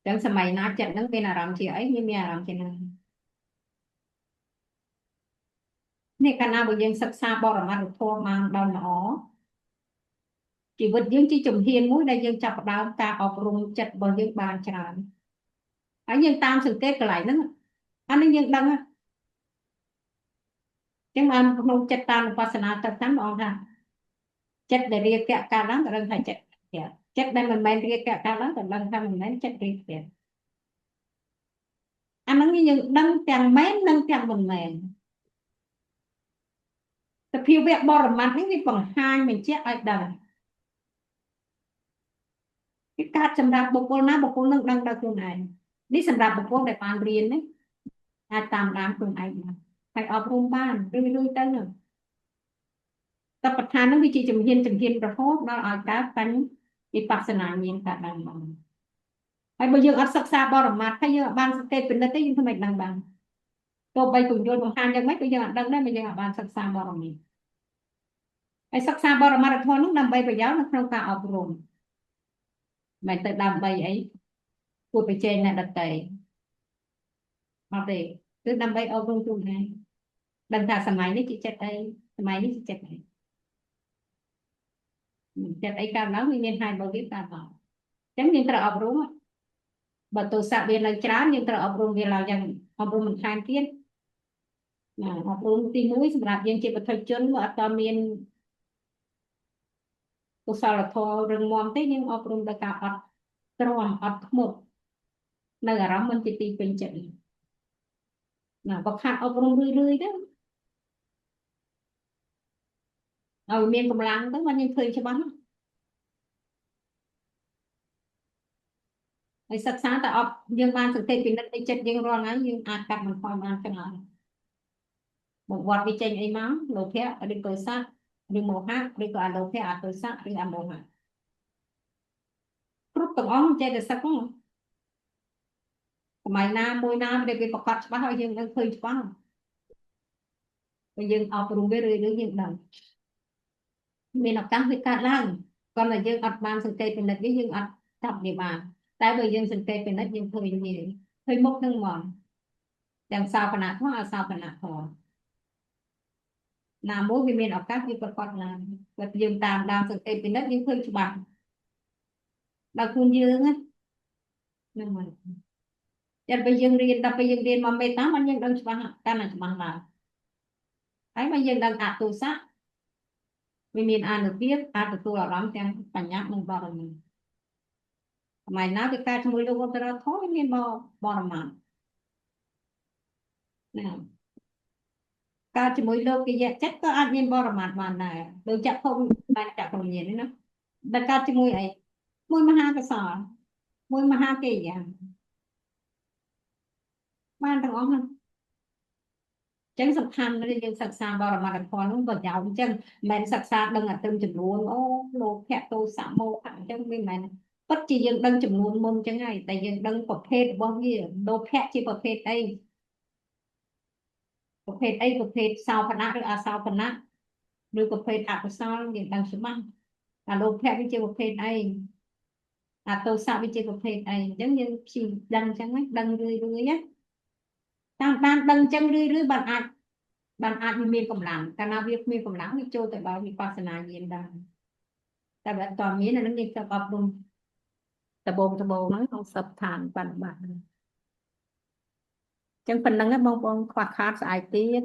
chẳng sớm mày nói chuyện nó bên là làm chị ấy như mẹ làm chị nàyนี่คณะบริยังศึกษาบรมารทั่วมาดอนหนอชีวิตยังที่จมเฮียนมุ้ยได้ยังจับดาวการอบรมจัดบริยังบานฉลาดอันยังตามสังเกตกันหลายนั่นอันนี้ยังดังจังมันลงจัดตามภาสนาตัดทั้งออกค่ะจัดได้เรียกแกะการนั้นแต่เรื่องไทยจัดได้มันไม่เรียกแกะการนั้นแต่เรื่องไทยมันไม่จัดเรียกแกะอันนั้นยังดังจังแม่นดังจังมันแม่นแต่พิวเวกบรมันนี่มีปัญหาเหมือนเจ้าไอ้ดังcái cát sầm rạp bọc cô ná bọc cô nâng đăng đăngខ្លួនឯងនេះសម្រាប់បកគោដែលបានរៀនណាអាចតាមដានខ្លួនឯងបានហើយអប់រំបានឬទៅនឹងតបដ្ឋាននឹងវាជាជំហានរហូតដល់ឲ្យកើតបញ្ញវិបស្សនាញាណកើតឡើងមកហើយបើយើងអត់សិក្សាបរមត្ថហើយយើងអត់បានសង្កេតពិនិត្យទេយើងធ្វើមិនដឹងបានទោះបីពន្យល់បង្ហាញយ៉ាងម៉េចក៏យើងអត់ដឹងដែរបើយើងអត់បានសិក្សាបរមត្ថហើយសិក្សាបរមត្ថធម៌នោះដើម្បីប្រយោជន៍នៅក្នុងការអប់រំមិនទៅដើម្បីអីពួកប្រជែងអ្នកដតីអត់ទេគឺដើម្បីអប់រំខ្លួនឯងដឹងថាសម័យនេះជាចិត្តអីសម័យនេះជាចិត្តអីចិត្តអីកើតឡើងវាមានហេតុរបស់វាកើតមកអញ្ចឹងយើងត្រូវអប់រំបើទោសៈវានៅច្រើនយើងត្រូវអប់រំវាឡើងយ៉ាងអប់រំបន្ថែមទៀតអប់រំទី1សម្រាប់យើងជាបុគ្គលជនមកអត់តមានកុសលធម៌រឹងមាំទេយើងអប់រំដោយការអត់ទ្រាំអត់ធ្មត់នៅអារម្មណ៍មិនជាទីពេញចិត្តបើខាត់អប់រំរឿយទៅឲ្យមានកម្លាំងទៅបានយើងឃើញច្បាស់ហើយសិក្សាតែអត់យើងបានសង្កេតពិនិត្យในចិត្តយើងរាល់ថ្ងៃយើងអាចកាត់បន្ថយបានចឹងហើយបង្វត្តវាចេញអីមកលោភៈឬកុសលឬមោហៈឬក៏អលោភៈអកុសលឬអមោហៈគ្រប់ទាំងអស់ចេះតែសឹកហ្នឹងសម័យណាមួយណាដែលវាប្រកាសច្បាស់ហើយយើងនឹងឃើញច្បាស់ហើយយើងអប់រំវារឿយៗយើងដឹងមានឱកាសវាកើតឡើងគាត់តែយើងអត់បានសង្កេតពិនិត្យវាយើងអត់ចាប់វាបានតែបើយើងសង្កេតពិនិត្យយើងឃើញវាឃើញមុខនឹងហ្មងទាំងសោបនៈធម៌អសោបនៈធម៌ណាមួយវាមានឱកាសវាប្រកបឡើងបើយើងតាមដានសង្កេតពិនិត្យយើងឃើញច្បាស់ដល់ខ្លួនយើងហ្នឹងមកតែបើយើងរៀនដល់ពេលយើងរៀនមកមេតាមកយើងដឹងច្បាស់កាន់តែច្បាស់ឡើងហើយមកយើងដឹងអតុសៈវាមានអានុភាពអាចទទួលអារម្មណ៍ទាំងបញ្ញានិងបរមីសម័យណាវាកើតជាមួយលោកវត្តរធម៌វាមានបរមត្ថណាកើតជាមួយលោកកិយៈចិត្តក៏អាចមានបរមត្ថបានដែរដូចចក្ខុបានចក្ខុញ្ញាណនេះណាដែលកើតជាមួយអីមួយមហាកុសលមួយមហាកិយៈបានទាំងអស់ហ្នឹងចឹងសំខាន់ណាស់យើងសិក្សាបរមត្ថធម៌នោះប្រយោជន៍អញ្ចឹងមិនសិក្សាដឹងអត្រឹមចំនួនអូលោភៈទោសៈមោហៈអញ្ចឹងវាមិនពិតជាយើងដឹងចំនួនមុនអញ្ចឹងហើយតែយើងដឹងប្រភេទរបស់វាលោភៈជាប្រភេទអីប្រភេទសោភណៈឬអសោភណៈឬប្រភេទអកុសលយើងដឹងច្បាស់អាលោភៈវាជាប្រភេទអីអទោសៈវាជាប្រភេទអីអញ្ចឹងយើងព្យាដឹងអញ្ចឹងដឹងរឿយណាតាមបានដឹងអញ្ចឹងរឿយបានអាចវាមានកម្លាំងកាលណាវាគ្មានកម្លាំងវាចូលទៅដល់វិបស្សនាញាណដែរតែបើតើមានអានឹងយើងទៅអប់រំដបងហ្នឹងក្នុងសពឋានបប្រតិបត្តិអញ្ចឹងប៉ុណ្្នឹងបងប្អូនខ្វះខាតស្អីទៀត